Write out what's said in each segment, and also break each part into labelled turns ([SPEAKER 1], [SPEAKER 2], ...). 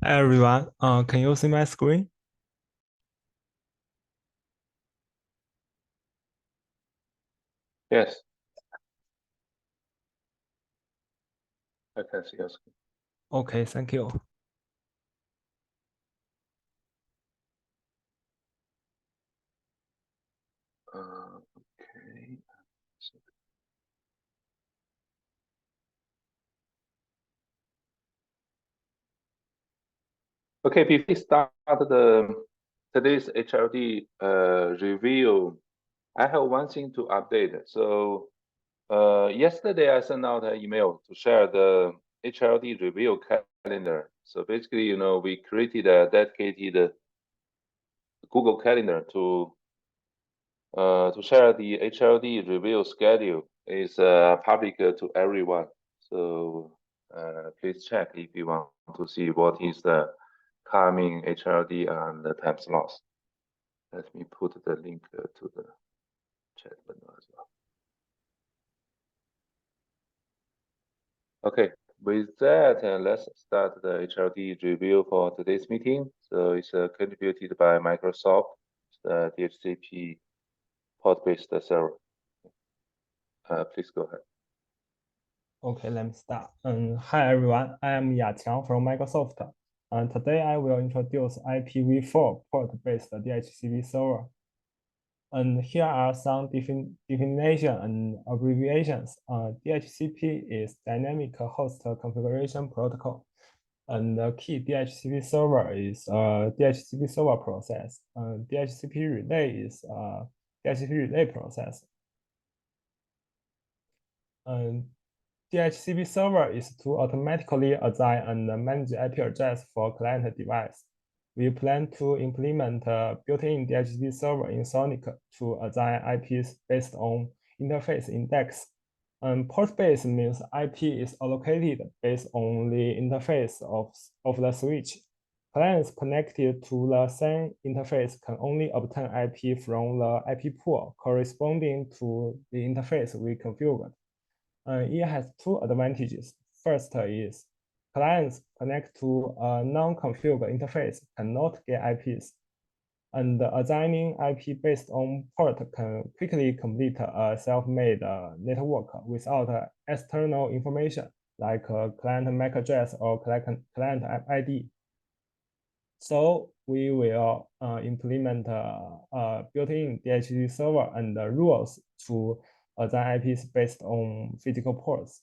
[SPEAKER 1] Hi everyone, can you see my screen?
[SPEAKER 2] Yes, I can see your screen.
[SPEAKER 1] Okay, thank you.
[SPEAKER 2] Okay. Okay, before we start today's HLD review, I have one thing to update. So yesterday I sent out an email to share the HLD review calendar. So basically, we created a dedicated Google Calendar to share the HLD review schedule. Is public to everyone. So please check if you want to see what is the coming HLD and the time slots. Let me put the link to the chat window as well. Okay, with that, let's start the HLD review for today's meeting. So it's contributed by Microsoft, the DHCP port-based server. Please go ahead.
[SPEAKER 1] Okay, let me start. Hi everyone, I am Yaqiang from Microsoft. And today I will introduce IPv4 port-based DHCP server. And here are some definition and abbreviations. DHCP is Dynamic Host Configuration Protocol. And the key DHCP server is DHCP server process. DHCP relay is DHCP relay process. And DHCP server is to automatically assign and manage IP address for client device. We plan to implement a built-in DHCP server in SONiC to assign IPs based on interface index. And port-based means IP is allocated based on the interface of the switch. Clients connected to the same interface can only obtain IP from the IP pool corresponding to the interface we configured. It has two advantages. First is clients connect to a non-configured interface cannot get IPs, and assigning IP based on port can quickly complete a self-made network without external information like client MAC address or client ID. So we will implement a built-in DHCP server and rules to assign IPs based on physical ports.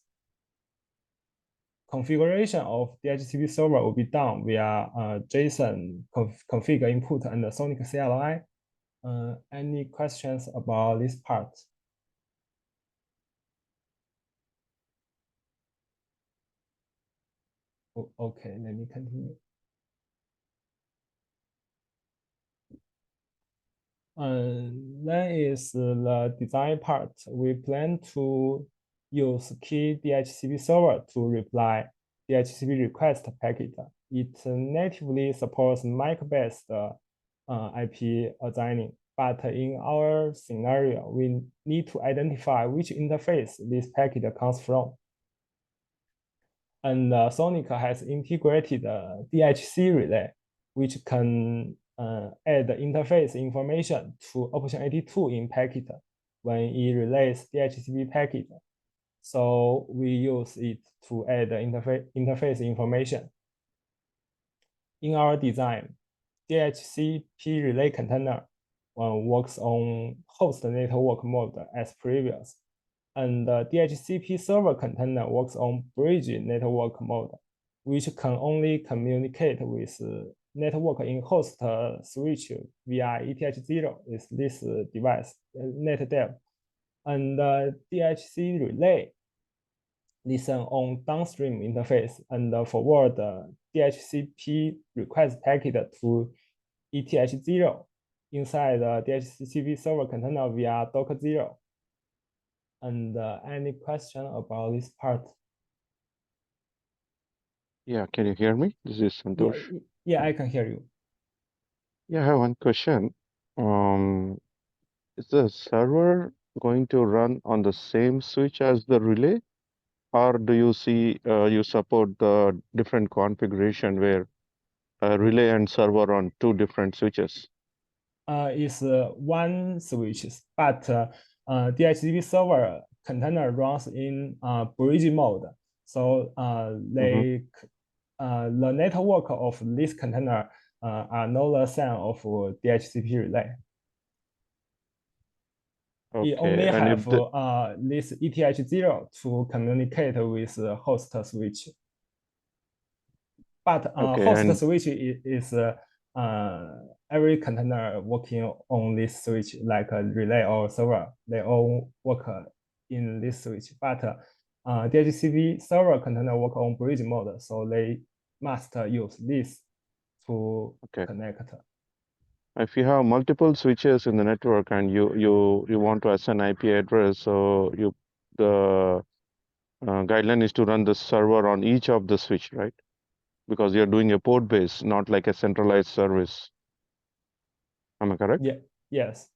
[SPEAKER 1] Configuration of DHCP server will be done via JSON config input and the SONiC CLI. Any questions about this part? Okay, let me continue. Then is the design part. We plan to use key DHCP server to reply DHCP request packet. It natively supports MAC-based IP assigning, but in our scenario, we need to identify which interface this packet comes from. And SONiC has integrated DHC relay, which can add interface information to option 82 in packet when it relays DHCP packet. So we use it to add interface information. In our design, DHCP relay container works on host network mode as previous, and the DHCP server container works on bridge network mode, which can only communicate with network in host switch via ETH0 is this device, NetDev. And the DHC relay listen on downstream interface and forward the DHCP request packet to ETH0 inside the DHCP server container via Docker0. And any question about this part?
[SPEAKER 3] Yeah, can you hear me? This is Santosh.
[SPEAKER 1] Yeah, I can hear you.
[SPEAKER 3] Yeah, I have one question. Is the server going to run on the same switch as the relay, or do you see you support the different configuration where relay and server on two different switches?
[SPEAKER 1] Is one switch, but DHCP server container runs in bridge mode. So the network of this container are not the same of DHCP relay. It only
[SPEAKER 3] Okay, and if
[SPEAKER 1] have
[SPEAKER 3] the
[SPEAKER 1] this ETH0 to communicate with the host switch. But
[SPEAKER 3] okay,
[SPEAKER 1] host
[SPEAKER 3] and
[SPEAKER 1] switch is every container working on this switch, like a relay or server, they all work in this switch. But DHCP server container work on bridge mode, so they must use this to
[SPEAKER 3] okay,
[SPEAKER 1] connect.
[SPEAKER 3] if you have multiple switches in the network and you want to assign IP address, so the guideline is to run the server on each of the switch, right? Because you're doing a port base, not like a centralized service. Am I correct?
[SPEAKER 1] Yeah. Yes.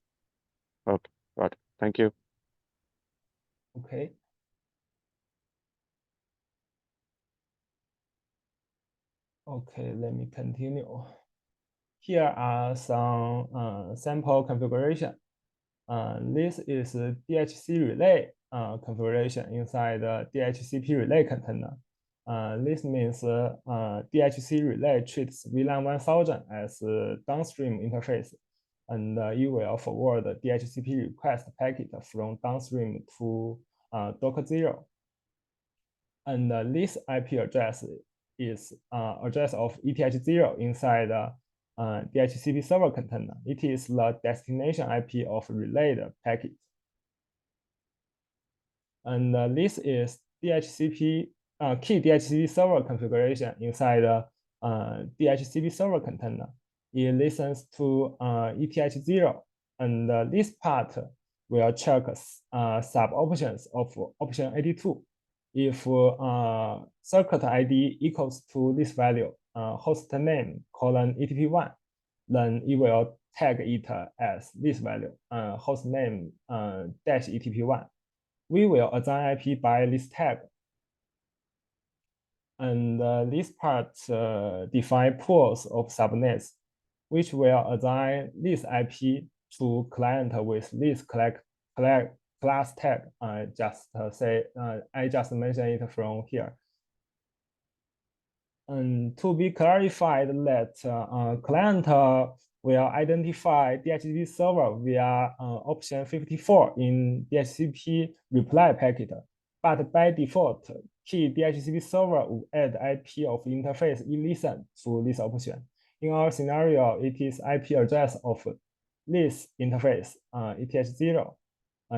[SPEAKER 3] Okay, got it. Thank you.
[SPEAKER 1] Okay. Okay, let me continue. Here are some sample configuration. This is a DHC relay configuration inside the DHCP relay container. This means DHC relay treats VLAN 1000 as a downstream interface, and you will forward the DHCP request packet from downstream to Docker 0. And this IP address is address of ETH0 inside DHCP server container. It is the destination IP of relayed packet. And this is DHCP key DHCP server configuration inside the DHCP server container. It listens to ETH0, and this part will check sub options of option 82. If circuit ID equals to this value, host name colon ETP1, then it will tag it as this value, host name dash ETP1. We will assign IP by this tag. And this part define pools of subnets, which will assign this IP to client with this class tag. I just mentioned it from here. And to be clarified that client will identify DHCP server via option 54 in DHCP reply packet. But by default, key DHCP server will add IP of interface listen to this option. In our scenario, it is IP address of this interface, ETH0,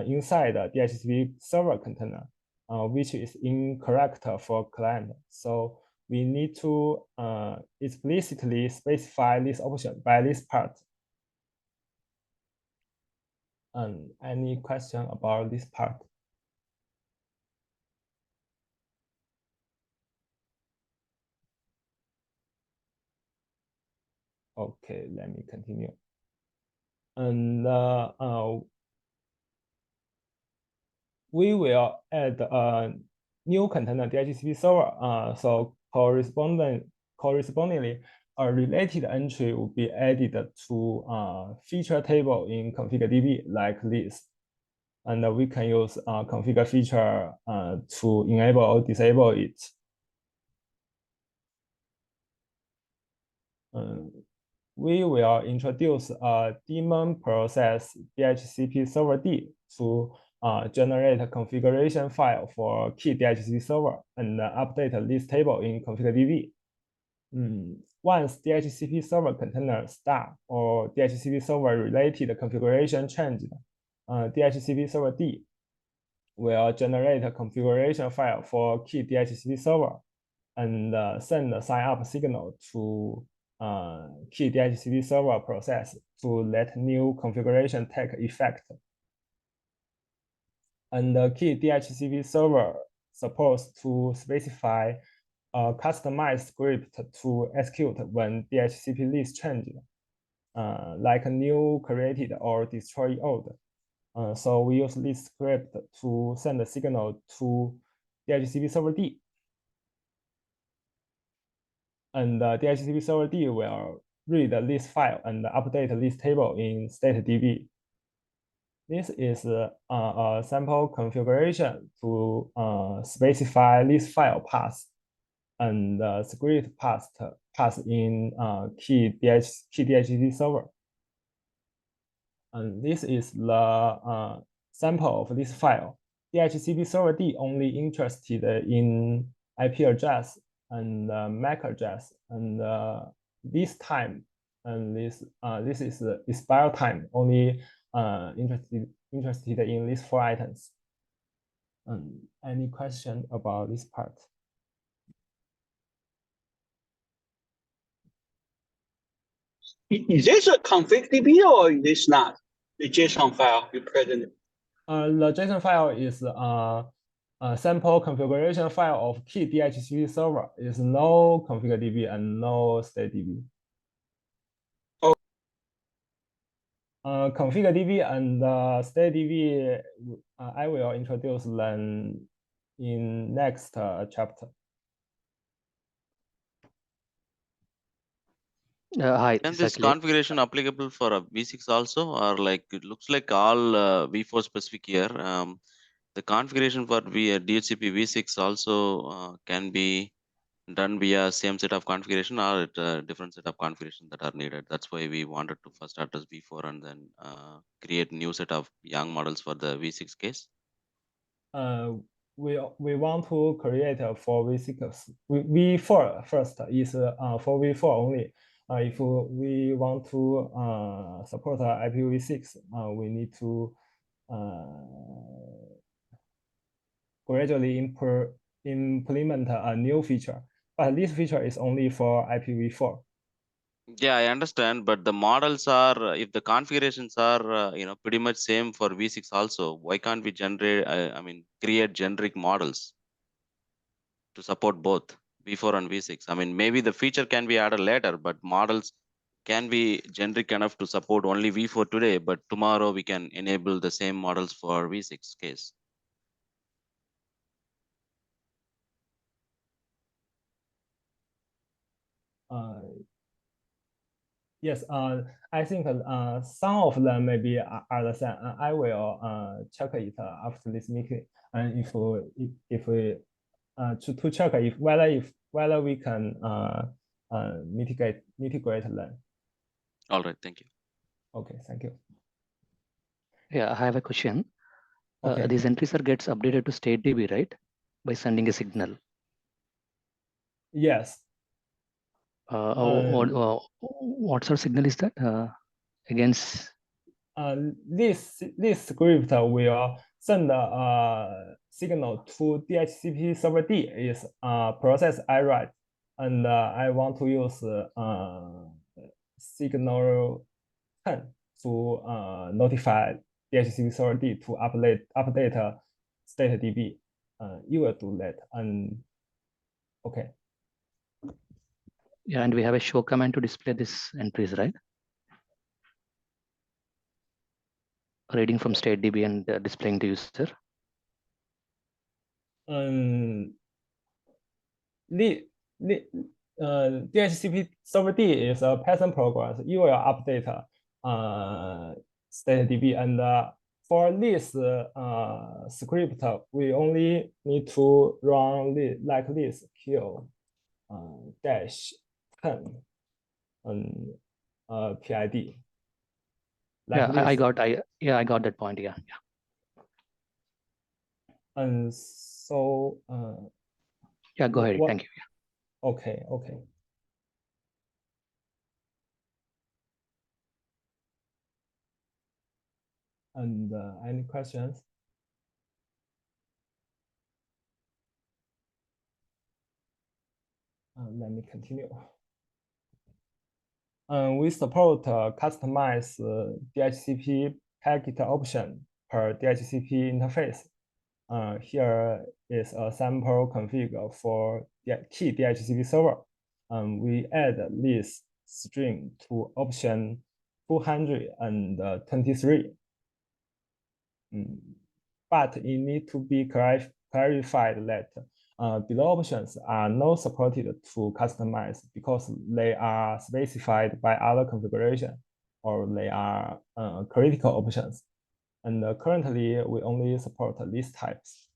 [SPEAKER 1] inside the DHCP server container, which is incorrect for client. So we need to explicitly specify this option by this part. Any question about this part? Okay, let me continue. And we will add a new container DHCP server. So correspondingly, a related entry will be added to feature table in config.db like this. And we can use configure feature to enable or disable it. We will introduce a daemon process DHCP server D to generate a configuration file for key DHCP server and update this table in config.db. Once DHCP server container start or DHCP server related configuration changed, DHCP server D will generate a configuration file for key DHCP server and send the sign up signal to key DHCP server process to let new configuration take effect. And the key DHCP server supposed to specify a customized script to execute when DHCP list changed, like new created or destroy old. So we use this script to send the signal to DHCP server D. and the DHCP server D will read this file and update this table in StateDB. This is a sample configuration to specify this file path and script path in key DHCP server. And this is the sample of this file. DHCP server D only interested in IP address and MAC address, and this time and this is the expire time only interested in these 4 items. Any question about this part?
[SPEAKER 4] Is this a config DB or is this not? The JSON file you presented.
[SPEAKER 1] The JSON file is a sample configuration file of key DHCP server. Is no config DB and no state DB.
[SPEAKER 4] Oh.
[SPEAKER 1] Config DB and state DB, I will introduce them in next chapter.
[SPEAKER 5] Hi.
[SPEAKER 6] Can this configuration applicable for a V6 also, or like it looks like all V4 specific here? The configuration for DHCP V6 also can be done via same set of configuration or a different set of configuration that are needed. That's why we wanted to first address V4 and then create new set of young models for the V6 case.
[SPEAKER 1] We want to create for V6 V4 first is for V4 only. If we want to support IPv6, we need to gradually implement a new feature. But this feature is only for IPv4.
[SPEAKER 6] Yeah, I understand, but the models are, if the configurations are, pretty much same for V6 also, why can't we generate, create generic models to support both V4 and V6? Maybe the feature can be added later, but models can be generic enough to support only V4 today, but tomorrow we can enable the same models for V6 case.
[SPEAKER 1] Yes, I think some of them maybe are the same. I will check it after this meeting, and if we to check whether we can mitigate them.
[SPEAKER 6] All right, thank you.
[SPEAKER 1] Okay, thank you.
[SPEAKER 5] Yeah, I have a question.
[SPEAKER 1] Okay.
[SPEAKER 5] These entries are gets updated to StateDB, right? By sending a signal.
[SPEAKER 1] Yes.
[SPEAKER 5] What sort of signal is that against?
[SPEAKER 1] This script will send a signal to DHCP server D is process I write, and I want to use signal 10 to notify DHCP server D to update state DB. You will do that, and okay.
[SPEAKER 5] Yeah, and we have a show command to display these entries, right? Reading from StateDB and displaying to user.
[SPEAKER 1] DHCP server D is a Python program. You will update StateDB, and for this script, we only need to run like this kill -10 and PID. Like
[SPEAKER 5] yeah,
[SPEAKER 1] this.
[SPEAKER 5] I got that point. Yeah.
[SPEAKER 1] And so
[SPEAKER 5] yeah, go ahead. Thank you. Yeah.
[SPEAKER 1] Okay. And any questions? Let me continue. We support customized DHCP packet option per DHCP interface. Here is a sample config for key DHCP server. We add this string to option 223. But it needs to be clarified that below options are not supported to customize because they are specified by other configuration or they are critical options. And currently, we only support these types.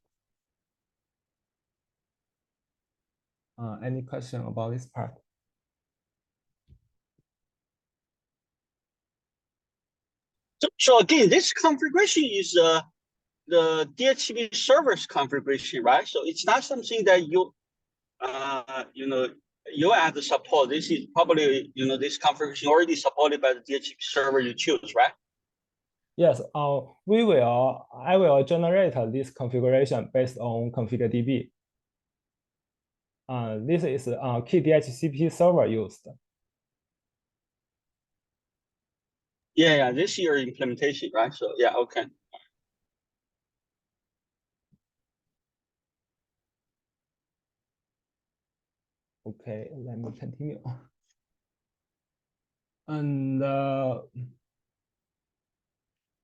[SPEAKER 1] Any question about this part?
[SPEAKER 4] So again, this configuration is the DHCP server's configuration, right? So it's not something that you you add the support. This is probably this configuration already supported by the DHCP server you choose, right?
[SPEAKER 1] Yes, I will generate this configuration based on config.db. This is key DHCP server used.
[SPEAKER 4] Yeah, this is your implementation, right? So yeah, okay.
[SPEAKER 1] Okay, let me continue. And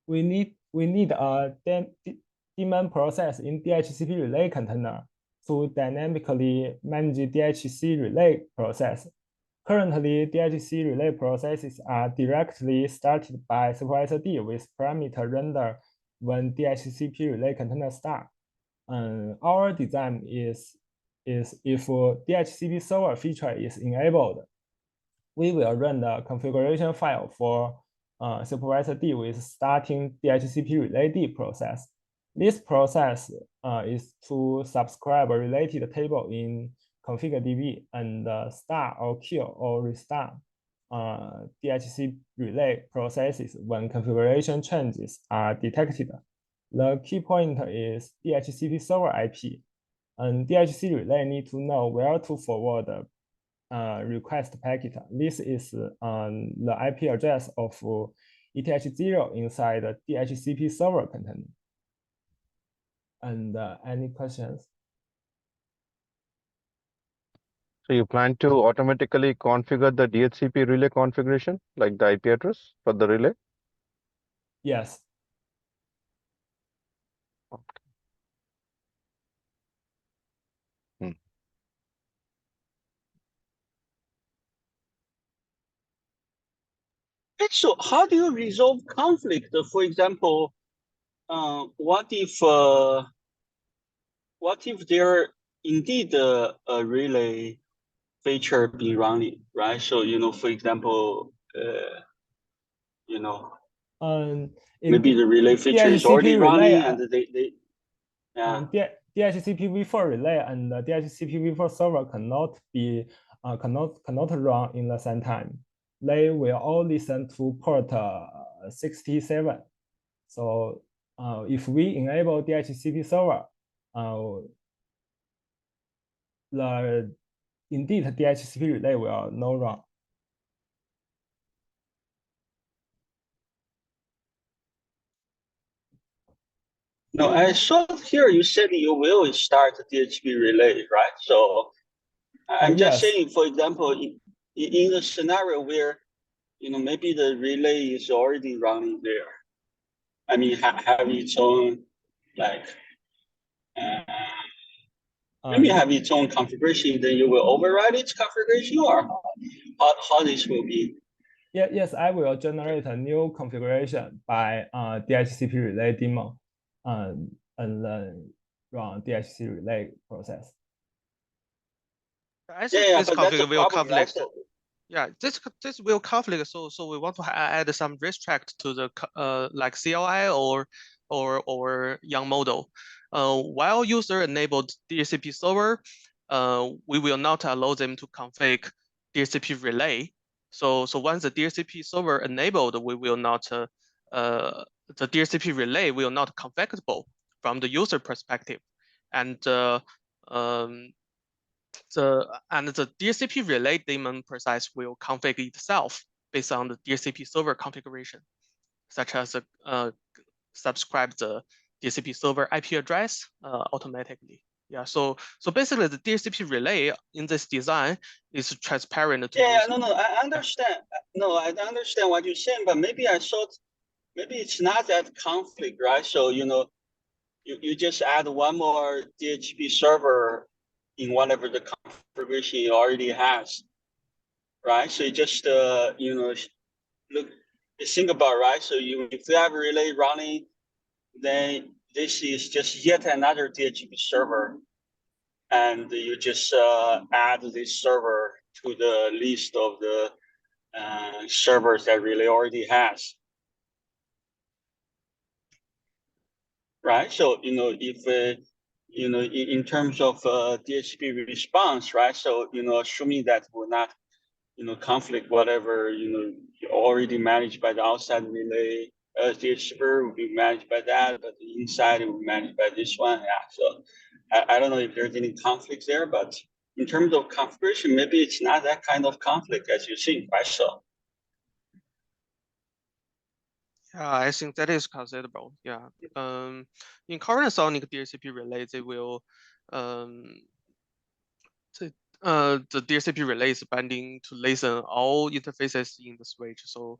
[SPEAKER 1] we need a daemon process in DHCP relay container to dynamically manage DHCP relay process. Currently, DHCP relay processes are directly started by supervisor D with parameter render when DHCP relay container start. Our design is if DHCP server feature is enabled, we will run the configuration file for supervisor D with starting DHCP relay D process. This process is to subscribe a related table in config.db and start or kill or restart DHCP relay processes when configuration changes are detected. The key point is DHCP server IP, and DHCP relay need to know where to forward the request packet. This is the IP address of ETH0 inside the DHCP server container. And any questions?
[SPEAKER 3] So you plan to automatically configure the DHCP relay configuration, like the IP address for the relay?
[SPEAKER 1] Yes.
[SPEAKER 3] Okay. Hmm.
[SPEAKER 4] So how do you resolve conflict? For example, what if there indeed a relay feature be running, right? So for example, maybe the relay feature is already running, and they
[SPEAKER 1] DHCP v4 relay and the DHCP v4 server cannot be cannot run in the same time. They will all listen to port 67. So if we enable DHCP server, indeed DHCP relay will not run.
[SPEAKER 4] No, I saw here you said you will start the DHCP relay, right? So I'm just saying, for example, in the scenario where maybe the relay is already running there. I mean, have its own maybe have its own configuration. Then you will override its configuration, or how this will be.
[SPEAKER 1] Yeah, yes, I will generate a new configuration by DHCP relay daemon and then run DHCP relay process.
[SPEAKER 7] I think this config will conflict.
[SPEAKER 4] Right?
[SPEAKER 7] Yeah, this will conflict. So we want to add some restrict to the like CLI or young model. While user enabled DHCP server, we will not allow them to config DHCP relay. So once the DHCP server enabled, we will not the DHCP relay will not configurable from the user perspective, and the DHCP relay daemon process will configure itself based on the DHCP server configuration, such as subscribe the DHCP server IP address automatically. Yeah, so basically the DHCP relay in this design is transparent to
[SPEAKER 4] Yeah, no, I understand. No, I understand what you're saying, but maybe I thought maybe it's not that conflict, right? So you just add one more DHCP server in whatever the configuration it already has, right? So you just you know, look, think about, right? So if you have a relay running, then this is just yet another DHCP server, and you just add this server to the list of the servers that relay already has, right? So if in terms of DHCP response, right? So assuming that will not conflict whatever already managed by the outside relay. DHCP will be managed by that, but the inside will be managed by this one. Yeah. So I don't know if there's any conflicts there, but in terms of configuration, maybe it's not that kind of conflict as you think, right? So
[SPEAKER 7] Yeah, I think that is considerable. Yeah. In current SONiC DHCP relay, they will the DHCP relay is binding to listen all interfaces in the switch. So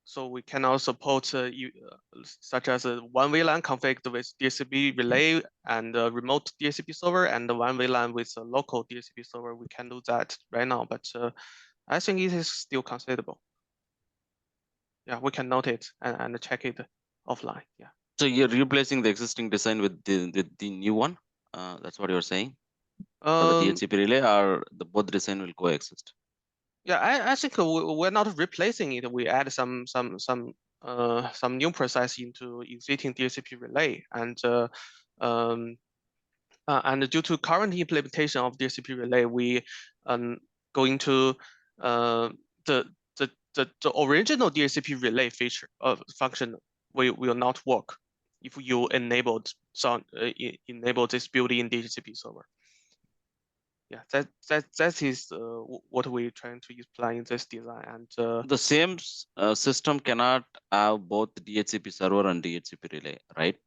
[SPEAKER 7] so we can also support such as a one VLAN configured with DHCP relay and a remote DHCP server, and the one VLAN with a local DHCP server. We can do that right now, but I think it is still considerable. Yeah, we can note it and check it offline. Yeah.
[SPEAKER 6] So you're replacing the existing design with the new one. That's what you're saying. For the DHCP relay, or both design will coexist.
[SPEAKER 7] Yeah, I think we're not replacing it. We add some new process into existing DHCP relay, and due to current implementation of DHCP relay, we going to the original DHCP relay feature function will not work if you enable this built-in DHCP server. Yeah, that is what we're trying to apply in this design. And
[SPEAKER 6] the same system cannot have both DHCP server and DHCP relay, right?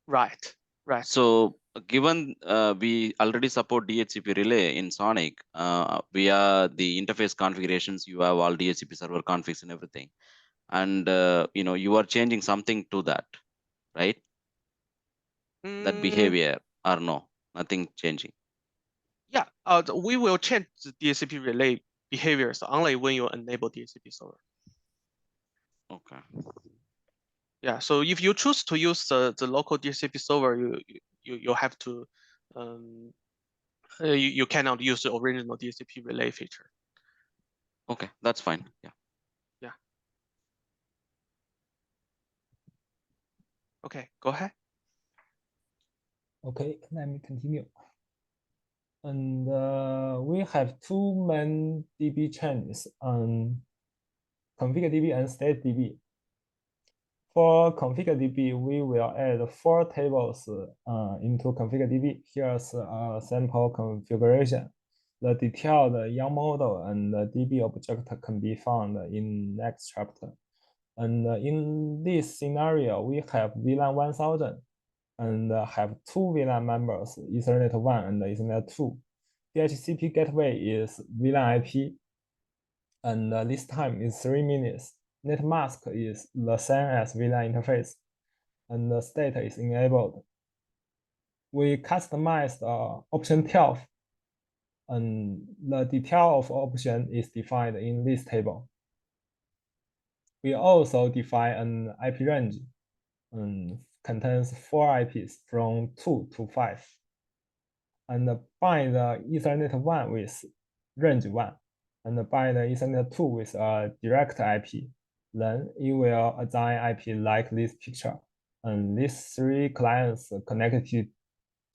[SPEAKER 7] Right.
[SPEAKER 6] So given we already support DHCP relay in SONiC via the interface configurations, you have all DHCP server configs and everything, and you are changing something to that, right? That behavior, or no, nothing changing?
[SPEAKER 7] Yeah, we will change the DHCP relay behaviors only when you enable DHCP server.
[SPEAKER 6] Okay.
[SPEAKER 7] Yeah, so if you choose to use the local DHCP server, you have to you cannot use the original DHCP relay feature.
[SPEAKER 6] Okay, that's fine. Yeah.
[SPEAKER 7] Yeah. Okay, go ahead.
[SPEAKER 1] Okay, let me continue. And we have two main DB changes on config DB and state DB. For config DB, we will add 4 tables into config DB. Here's a sample configuration. The detailed YARN model and the DB object can be found in next chapter. And in this scenario, we have VLAN 1000 and have 2 VLAN members, Ethernet 1 and Ethernet 2. DHCP gateway is VLAN IP, and this time is 3 minutes. Net mask is the same as VLAN interface, and the state is enabled. We customized option 12, and the detail of option is defined in this table. We also define an IP range and contains 4 IPs from 2 to 5, and bind the Ethernet 1 with range 1, and bind the Ethernet 2 with a direct IP. Then it will assign IP like this picture. And these 3 clients connected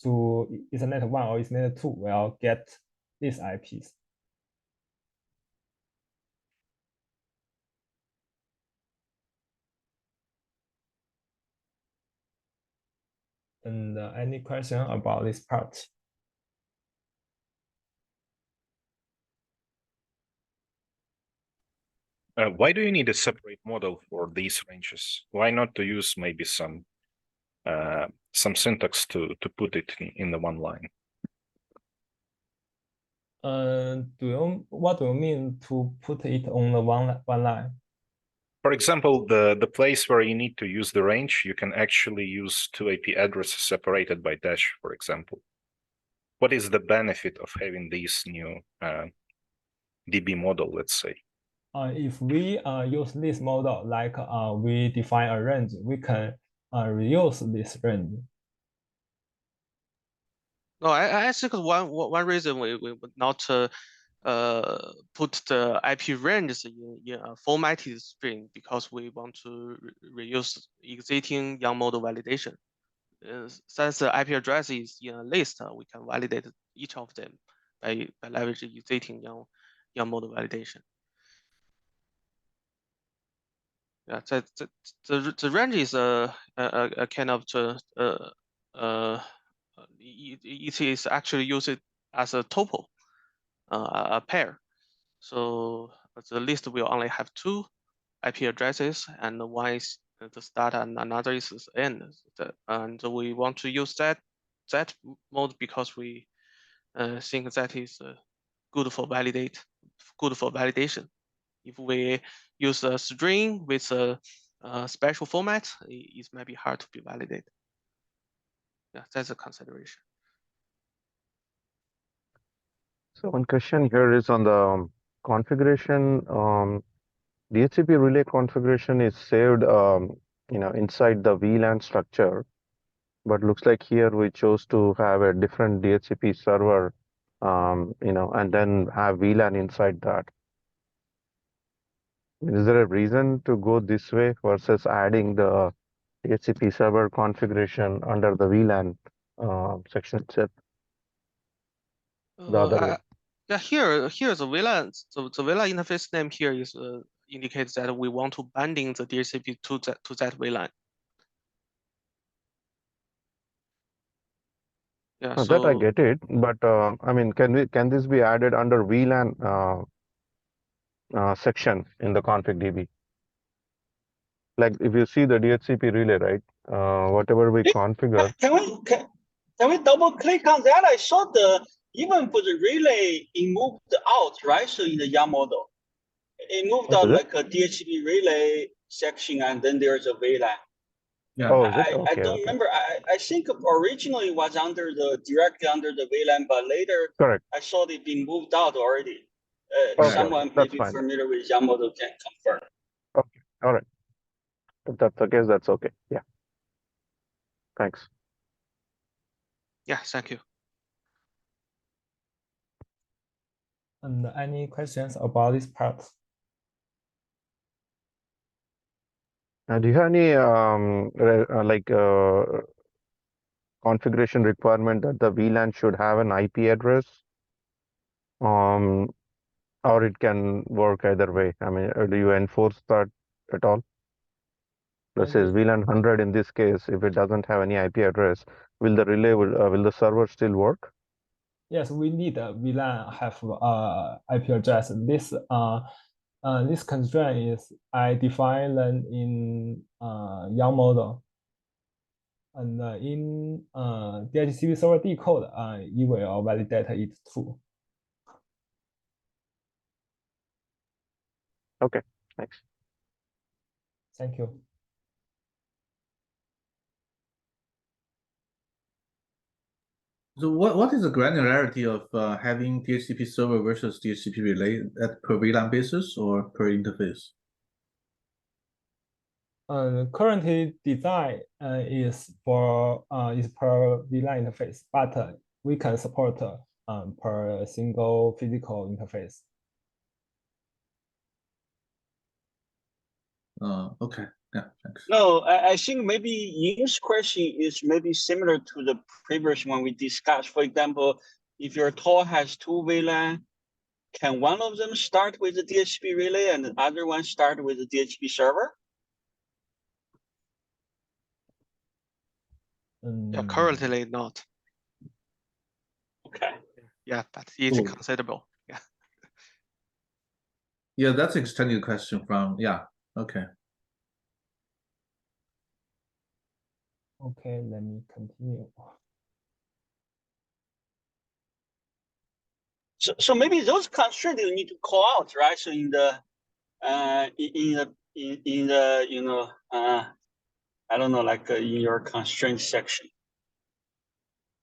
[SPEAKER 1] to Ethernet 1 or Ethernet 2 will get these IPs. And any question about this part?
[SPEAKER 8] Why do you need a separate model for these ranges? Why not to use maybe some syntax to put it in the one line?
[SPEAKER 1] What do you mean to put it on the one line?
[SPEAKER 8] For example, the place where you need to use the range, you can actually use 2 IP addresses separated by dash, for example. what is the benefit of having this new DB model, let's say?
[SPEAKER 1] If we use this model, like we define a range, we can reuse this range.
[SPEAKER 7] No, I think one reason we would not put the IP ranges in a formatted string because we want to reuse existing young model validation. Since the IP address is in a list, we can validate each of them by leveraging existing young model validation. Yeah, the range is a kind of it is actually used as a tuple, a pair. So the list will only have two IP addresses, and one is the start and another is the end. And we want to use that mode because we think that is good for validation. If we use a string with a special format, it might be hard to be validated. Yeah, that's a consideration.
[SPEAKER 3] So one question here is on the configuration. DHCP relay configuration is saved, inside the VLAN structure, but looks like here we chose to have a different DHCP server, and then have VLAN inside that. Is there a reason to go this way versus adding the DHCP server configuration under the VLAN section itself? The other way.
[SPEAKER 7] Yeah, here the VLAN. So the VLAN interface name here is indicates that we want to binding the DHCP to that VLAN. Yeah,
[SPEAKER 3] No,
[SPEAKER 7] so
[SPEAKER 3] that I get it, but I mean, can this be added under VLAN section in the config DB? Like if you see the DHCP relay, right? Whatever we configure.
[SPEAKER 4] Can we double click on that? I saw even for the relay, it moved out, right? So in the YAM model, it moved out like a DHCP relay section, and then there's a VLAN.
[SPEAKER 3] Yeah. Oh, is it?
[SPEAKER 4] I don't remember. I think originally it was directly under the VLAN, but later
[SPEAKER 3] correct.
[SPEAKER 4] I saw it being moved out already.
[SPEAKER 3] Okay,
[SPEAKER 4] someone maybe familiar with YAM model can confirm.
[SPEAKER 3] Okay, all right. If that's the case, that's okay. Yeah. Thanks.
[SPEAKER 7] Yeah, thank you.
[SPEAKER 1] And any questions about this part?
[SPEAKER 3] Do you have any configuration requirement that the VLAN should have an IP address? Or it can work either way. I mean, do you enforce that at all? Let's say VLAN 100 in this case, if it doesn't have any IP address, will the relay will the server still work?
[SPEAKER 1] Yes, we need a VLAN have IP address. This constraint is I define them in YAM model, and in DHCP server decode, it will validate it too.
[SPEAKER 3] Okay, thanks.
[SPEAKER 1] Thank you.
[SPEAKER 9] So what is the granularity of having DHCP server versus DHCP relay at per VLAN basis or per interface?
[SPEAKER 1] Currently design is per VLAN interface, but we can support per single physical interface.
[SPEAKER 9] Okay. Yeah, thanks.
[SPEAKER 4] No, I think maybe Ying's question is maybe similar to the previous one we discussed. For example, if your tool has two VLAN, can one of them start with the DHCP relay and the other one start with the DHCP server?
[SPEAKER 7] Yeah, currently not.
[SPEAKER 4] Okay.
[SPEAKER 7] Yeah, but it's considerable. Yeah.
[SPEAKER 9] Yeah, that's an extended question from, yeah, okay.
[SPEAKER 1] Okay, let me continue.
[SPEAKER 4] So maybe those constraints you need to call out, right? So in the I don't know, like in your constraint section.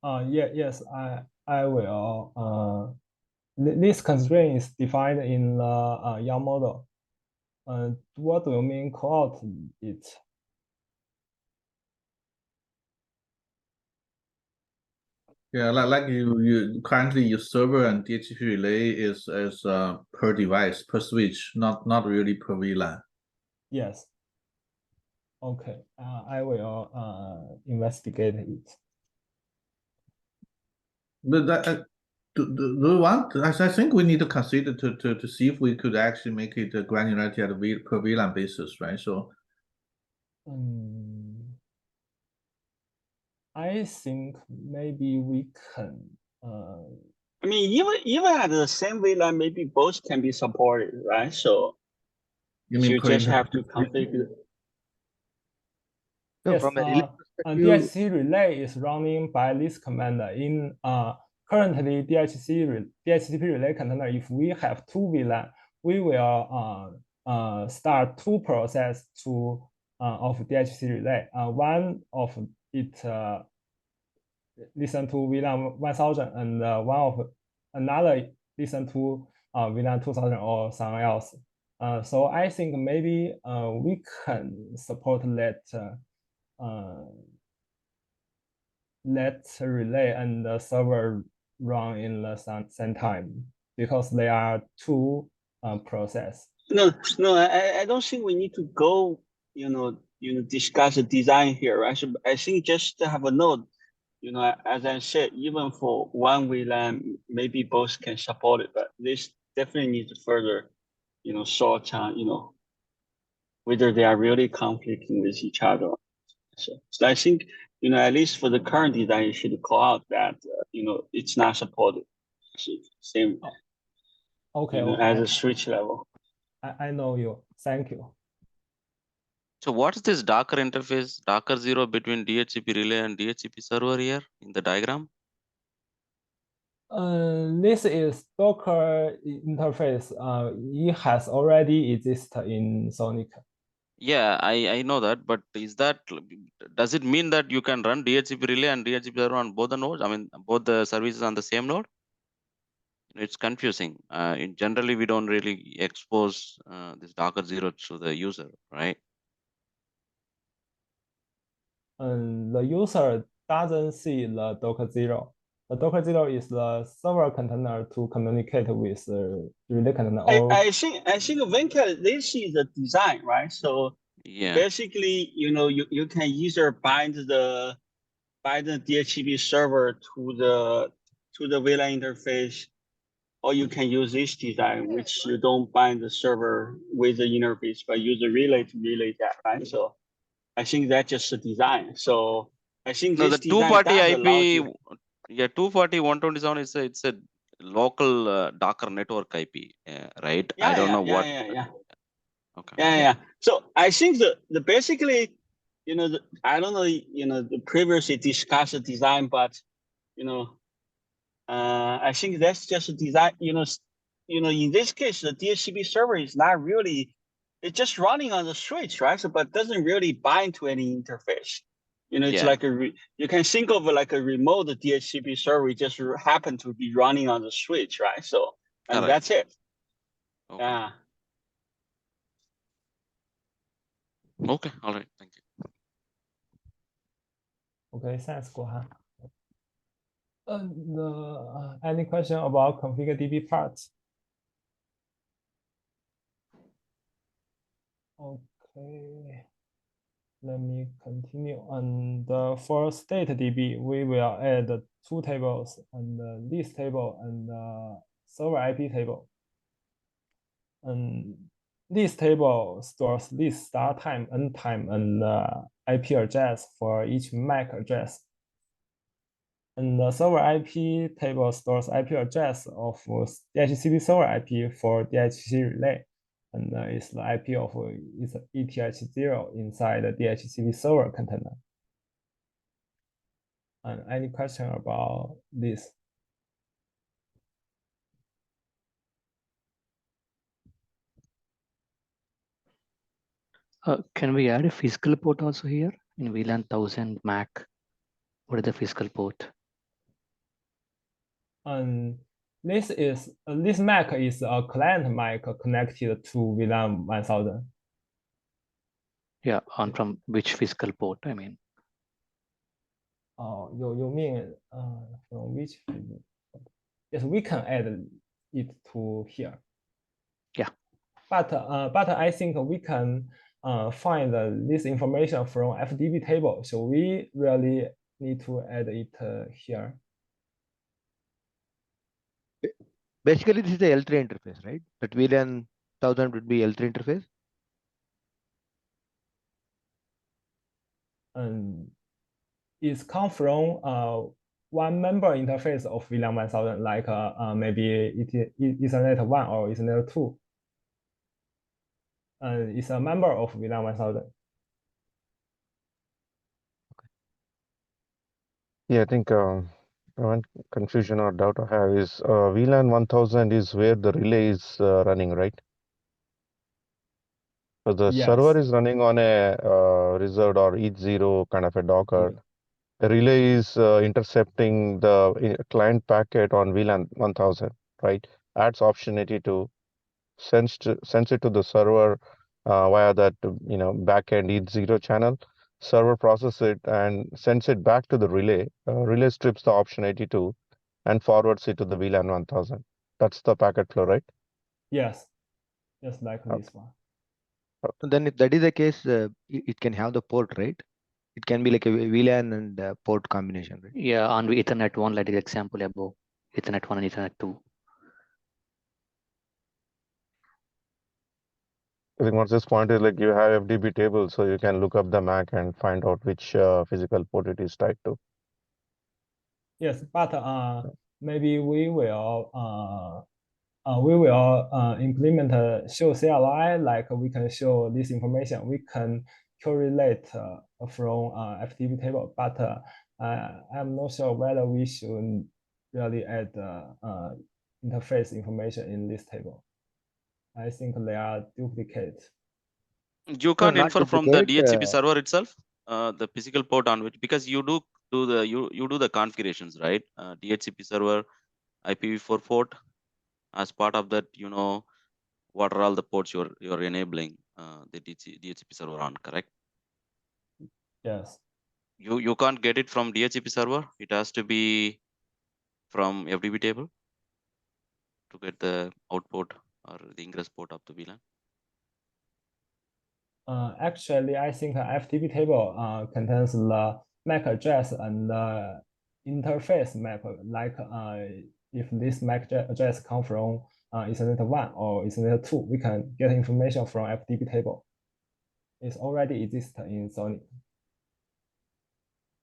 [SPEAKER 1] Yes, I will. This constraint is defined in the Young model. What do you mean call out it?
[SPEAKER 9] Yeah, like you currently your server and DHCP relay is per device, per switch, not really per VLAN.
[SPEAKER 1] Yes. Okay. I will investigate it.
[SPEAKER 9] But that, do you want? I think we need to consider to see if we could actually make it a granularity at a per VLAN basis, right? So.
[SPEAKER 1] I think maybe we can.
[SPEAKER 4] I mean, even at the same VLAN, maybe both can be supported, right? So you just have to configure.
[SPEAKER 5] So
[SPEAKER 1] yes,
[SPEAKER 5] from a relay perspective,
[SPEAKER 1] DHC relay is running by this command in currently DHCP relay container. If we have two VLAN, we will start two process of DHCP relay. One of it listen to VLAN 1000 and one of another listen to VLAN 2000 or something else. So I think maybe we can support that relay and the server run in the same time because they are two process.
[SPEAKER 4] No, I don't think we need to go, discuss the design here. I think just to have a note, as I said, even for one VLAN, maybe both can support it, but this definitely needs to further, sort out, whether they are really conflicting with each other. So I think, at least for the current design, you should call out that, it's not supported. Same,
[SPEAKER 1] okay,
[SPEAKER 4] as a switch level.
[SPEAKER 1] I know you. Thank you.
[SPEAKER 6] So what is this Docker interface, Docker 0 between DHCP relay and DHCP server here in the diagram?
[SPEAKER 1] This is Docker interface. It has already existed in SONiC.
[SPEAKER 6] Yeah, I know that, but does it mean that you can run DHCP relay and DHCP server on both the nodes? I mean, both the services on the same node? It's confusing. Generally, we don't really expose this Docker 0 to the user, right?
[SPEAKER 1] The user doesn't see the Docker 0. The Docker 0 is the server container to communicate with the relay container.
[SPEAKER 4] I think Venkat, this is the design, right? So
[SPEAKER 6] yeah,
[SPEAKER 4] basically, you can either bind the DHCP server to the VLAN interface, or you can use this design, which you don't bind the server with the interface, but use a relay to relay that, right? So I think that's just a design. So I think
[SPEAKER 6] no,
[SPEAKER 4] this
[SPEAKER 6] the
[SPEAKER 4] design
[SPEAKER 6] 240
[SPEAKER 4] does
[SPEAKER 6] IP,
[SPEAKER 4] allow you.
[SPEAKER 6] yeah, 240.127 it's a local Docker network IP, right?
[SPEAKER 4] Yeah,
[SPEAKER 6] I don't know what.
[SPEAKER 4] Yeah.
[SPEAKER 6] Okay.
[SPEAKER 4] Yeah. So I think the basically, I don't know, the previously discussed the design, but I think that's just a design. In this case, the DHCP server is not really, it's just running on the switch, right? So, but doesn't really bind to any interface. It's like you can think of like a remote DHCP server. It just happen to be running on the switch, right? So, and that's it.
[SPEAKER 6] Okay.
[SPEAKER 4] Yeah.
[SPEAKER 6] Okay. All right. Thank you.
[SPEAKER 1] Okay. Thanks, Guohan. Any question about configure DB parts? Okay. Let me continue. And for state DB, we will add two tables, and this table and server IP table. And this table stores this start time, end time, and IP address for each MAC address. And the server IP table stores IP address of DHCP server IP for DHCP relay. And it's the IP of ETH0 inside the DHCP server container. And any question about this?
[SPEAKER 5] Can we add a physical port also here in VLAN 1000 MAC? What is the physical port?
[SPEAKER 1] And this MAC is a client MAC connected to VLAN 1000.
[SPEAKER 5] Yeah, on from which physical port? I mean.
[SPEAKER 1] Oh, you mean from which? Yes, we can add it to here.
[SPEAKER 5] Yeah.
[SPEAKER 1] But I think we can find this information from FDB table. So we really need to add it here.
[SPEAKER 10] Basically, this is the L3 interface, right? That VLAN 1000 would be L3 interface.
[SPEAKER 1] And it's come from one member interface of VLAN 1000, like maybe Ethernet 1 or Ethernet 2. And it's a member of VLAN 1000.
[SPEAKER 3] Yeah, I think one confusion or doubt I have is VLAN 1000 is where the relay is running, right? So the
[SPEAKER 1] Yes.
[SPEAKER 3] server is running on a reserved or ETH0 kind of a Docker.
[SPEAKER 1] Yeah.
[SPEAKER 3] The relay is intercepting the client packet on VLAN 1000, right? Adds optionality to sends it to the server via that backend ETH0 channel. Server processes it and sends it back to the relay. Relay strips the option 82 and forwards it to the VLAN 1000. That's the packet flow, right?
[SPEAKER 1] Yes, just like this one.
[SPEAKER 10] Then if that is the case, it can have the port, right? It can be like a VLAN and port combination, right?
[SPEAKER 5] Yeah, on Ethernet 1, like the example above, Ethernet 1 and Ethernet 2.
[SPEAKER 3] I think what's this point is like you have FDB table, so you can look up the MAC and find out which physical port it is tied to.
[SPEAKER 1] Yes, but maybe we will implement a show CLI, like we can show this information. We can correlate from FTP table, but I'm not sure whether we should really add interface information in this table. I think they are duplicate.
[SPEAKER 6] You can't infer from the DHCP server itself, the physical port on which, because you do the configurations, right? DHCP server IPv4 port. As part of that, what are all the ports you're enabling the DHCP server on, correct?
[SPEAKER 1] Yes.
[SPEAKER 6] You can't get it from DHCP server. It has to be from FTP table to get the output or the ingress port of the VLAN.
[SPEAKER 1] Actually, I think FTP table contains the MAC address and the interface map. Like if this MAC address comes from Ethernet 1 or Ethernet 2, we can get information from FTP table. It's already exists in SONiC.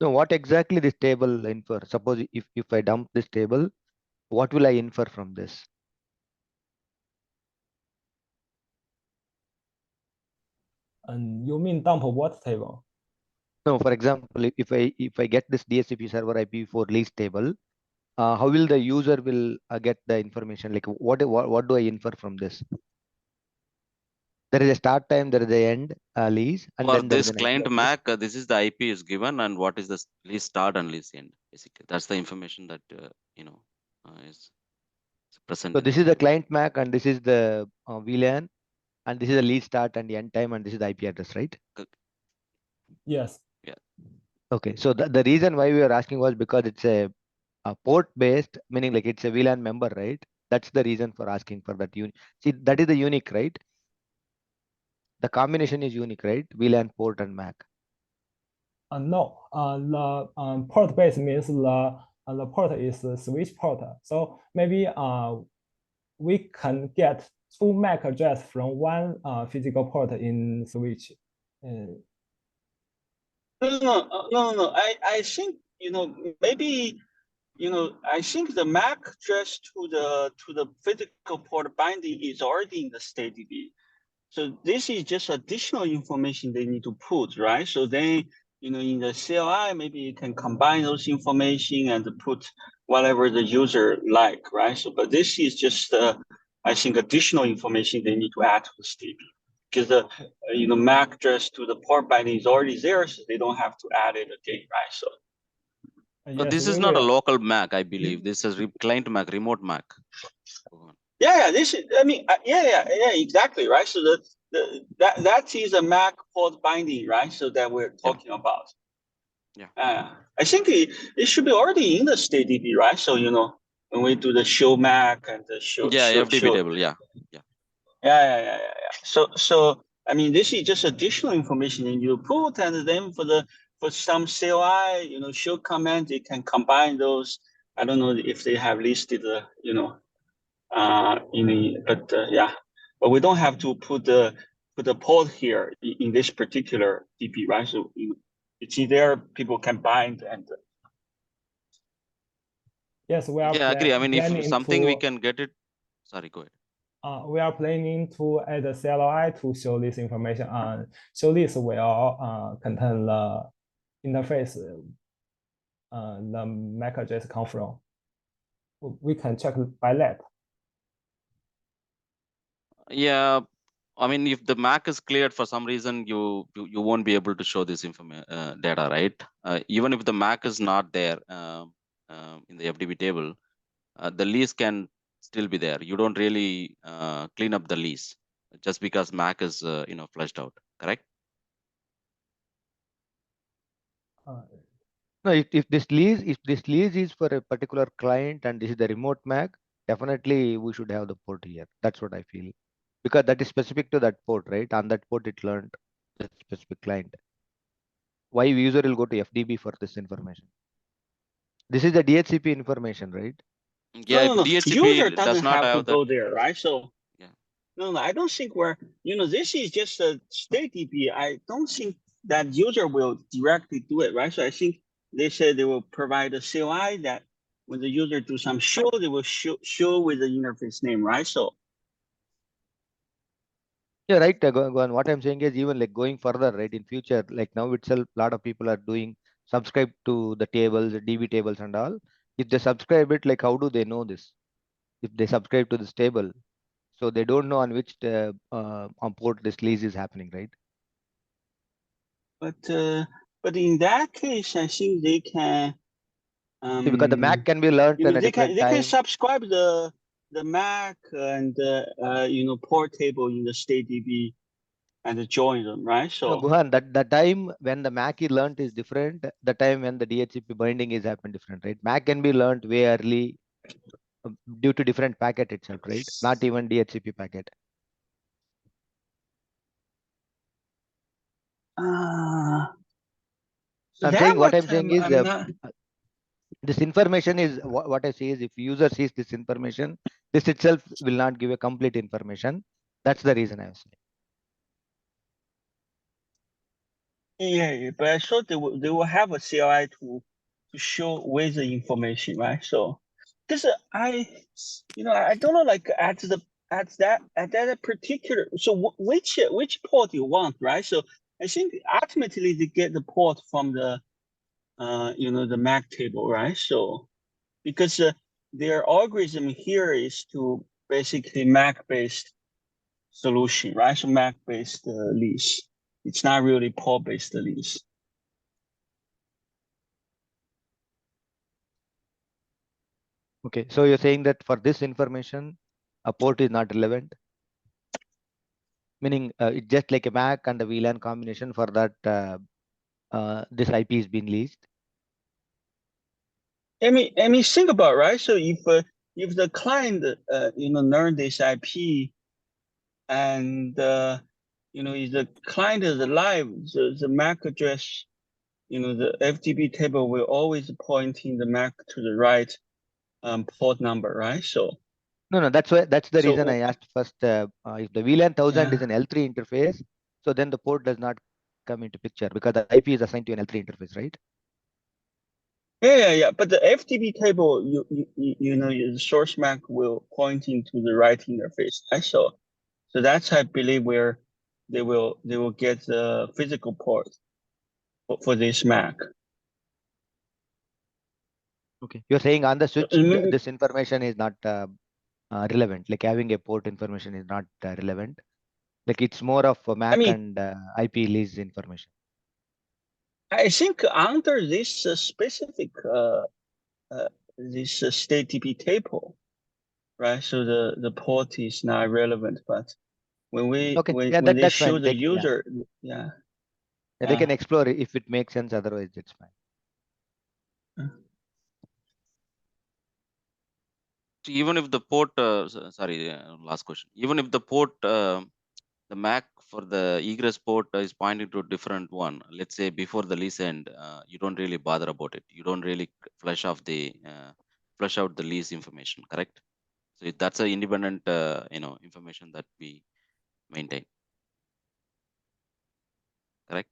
[SPEAKER 10] So what exactly this table infer? Suppose if I dump this table, what will I infer from this?
[SPEAKER 1] And you mean dump what table?
[SPEAKER 10] No, for example, if I get this DHCP server IPv4 list table, how will the user will get the information? Like what do I infer from this? There is a start time, there is a end lease, and
[SPEAKER 6] For
[SPEAKER 10] then there is
[SPEAKER 6] this
[SPEAKER 10] an
[SPEAKER 6] client
[SPEAKER 10] IP
[SPEAKER 6] MAC, this is the IP is given, and what is the lease start and lease end. Basically, that's the information that is present.
[SPEAKER 10] So this is the client MAC, and this is the VLAN, and this is the lease start and the end time, and this is the IP address, right?
[SPEAKER 1] Yes.
[SPEAKER 6] Yeah.
[SPEAKER 10] Okay. So the reason why we were asking was because it's a port based, meaning like it's a VLAN member, right? That's the reason for asking for that. See, that is the unique, right? The combination is unique, right? VLAN, port, and MAC.
[SPEAKER 1] No, the port base means the port is the switch port. So maybe we can get two MAC address from one physical port in switch.
[SPEAKER 4] No. I think maybe I think the MAC address to the physical port binding is already in the StateDB. So this is just additional information they need to put, right? So then in the CLI, maybe you can combine those information and put whatever the user like, right? So, but this is just I think additional information they need to add to the StateDB. Because the MAC address to the port binding is already there, so they don't have to add it again, right? So
[SPEAKER 6] So this is not a local MAC, I believe. This is client MAC, remote MAC.
[SPEAKER 4] Yeah, this is. I mean, yeah, exactly, right. So that is a MAC port binding, right? So that we're talking about.
[SPEAKER 6] Yeah.
[SPEAKER 4] I think it should be already in the StateDB, right? So when we do the show MAC and the show.
[SPEAKER 6] FDB table. Yeah.
[SPEAKER 4] So I mean, this is just additional information in your put, and then for some CLI, show command, they can combine those. I don't know if they have listed but we don't have to put the port here in this particular DB, right? So it's there, people can bind and.
[SPEAKER 1] Yes, we are.
[SPEAKER 6] Yeah, I agree. I mean, if something we can get it. Sorry, go ahead.
[SPEAKER 1] We are planning to add a CLI to show this information. So this will contain the interface the MAC address come from. We can check by that.
[SPEAKER 6] Yeah, I mean, if the MAC is cleared for some reason, you won't be able to show this information data, right? Even if the MAC is not there in the FDB table, the lease can still be there. You don't really clean up the lease just because MAC is flushed out, correct?
[SPEAKER 10] No, if this lease is for a particular client and this is the remote MAC, definitely we should have the port here. That's what I feel, because that is specific to that port, right? On that port, it learned the specific client. Why user will go to FDB for this information? This is the DHCP information, right?
[SPEAKER 6] Yeah,
[SPEAKER 4] no.
[SPEAKER 6] DHCP
[SPEAKER 4] user doesn't
[SPEAKER 6] does not
[SPEAKER 4] have to
[SPEAKER 6] have
[SPEAKER 4] go there, right? So
[SPEAKER 6] yeah.
[SPEAKER 4] No, I don't think this is just a StateDB. I don't think that user will directly do it, right? So I think they said they will provide a CLI that when the user do some show, they will show with the interface name, right? So
[SPEAKER 10] yeah, right. Go on. What I'm saying is even like going further, right? In future, like now itself, a lot of people are doing subscribe to the tables, the DB tables and all. If they subscribe it, like how do they know this? If they subscribe to this table, so they don't know on which on port this lease is happening, right?
[SPEAKER 4] But in that case, I think they can.
[SPEAKER 10] Because the MAC can be learned in a
[SPEAKER 4] they
[SPEAKER 10] different
[SPEAKER 4] can
[SPEAKER 10] time.
[SPEAKER 4] subscribe the MAC and port table in the StateDB and join them, right? So
[SPEAKER 10] no, Guhan, that time when the MAC is learned is different. The time when the DHCP binding is happened different, right? MAC can be learned way early due to different packet itself, right? Not even DHCP packet.
[SPEAKER 4] So
[SPEAKER 10] I'm saying what I'm
[SPEAKER 4] much
[SPEAKER 10] saying
[SPEAKER 4] I'm
[SPEAKER 10] is
[SPEAKER 4] not.
[SPEAKER 10] this information is what I say is if user sees this information, this itself will not give a complete information. That's the reason I was saying.
[SPEAKER 4] Yeah, but I thought they will have a CLI to show with the information, right? So, because I don't know, like at that particular. So which port you want, right? So I think ultimately they get the port from the the MAC table, right? So because their algorithm here is to basically MAC based solution, right? So MAC based lease. It's not really port based lease.
[SPEAKER 10] Okay, so you're saying that for this information, a port is not relevant, meaning it's just like a MAC and a VLAN combination for that this IP is being leased.
[SPEAKER 4] I mean, think about it, right. So if the client learn this IP, and if the client is alive, the MAC address, the FTP table will always point in the MAC to the right port number, right? So
[SPEAKER 10] no, that's the reason I asked first. If the VLAN 1000 is an L3 interface, so then the port does not come into picture because the IP is assigned to an L3 interface, right?
[SPEAKER 4] Yeah. But the FTP table, the source MAC will point into the right interface, right? So that's I believe where they will get the physical port for this MAC.
[SPEAKER 10] Okay, you're saying on the switch, this information is not relevant. Like having a port information is not relevant. Like it's more of a MAC and IP lease information.
[SPEAKER 4] I think under this specific this state DB table, right? So the port is not relevant, but when we when they show the user, yeah.
[SPEAKER 10] They can explore it if it makes sense. Otherwise, it's fine.
[SPEAKER 6] Even if the port, sorry, last question. Even if the port, the MAC for the egress port is pointing to a different one. Let's say before the lease end, you don't really bother about it. You don't really flush out the lease information, correct? So that's an independent, information that we maintain, correct?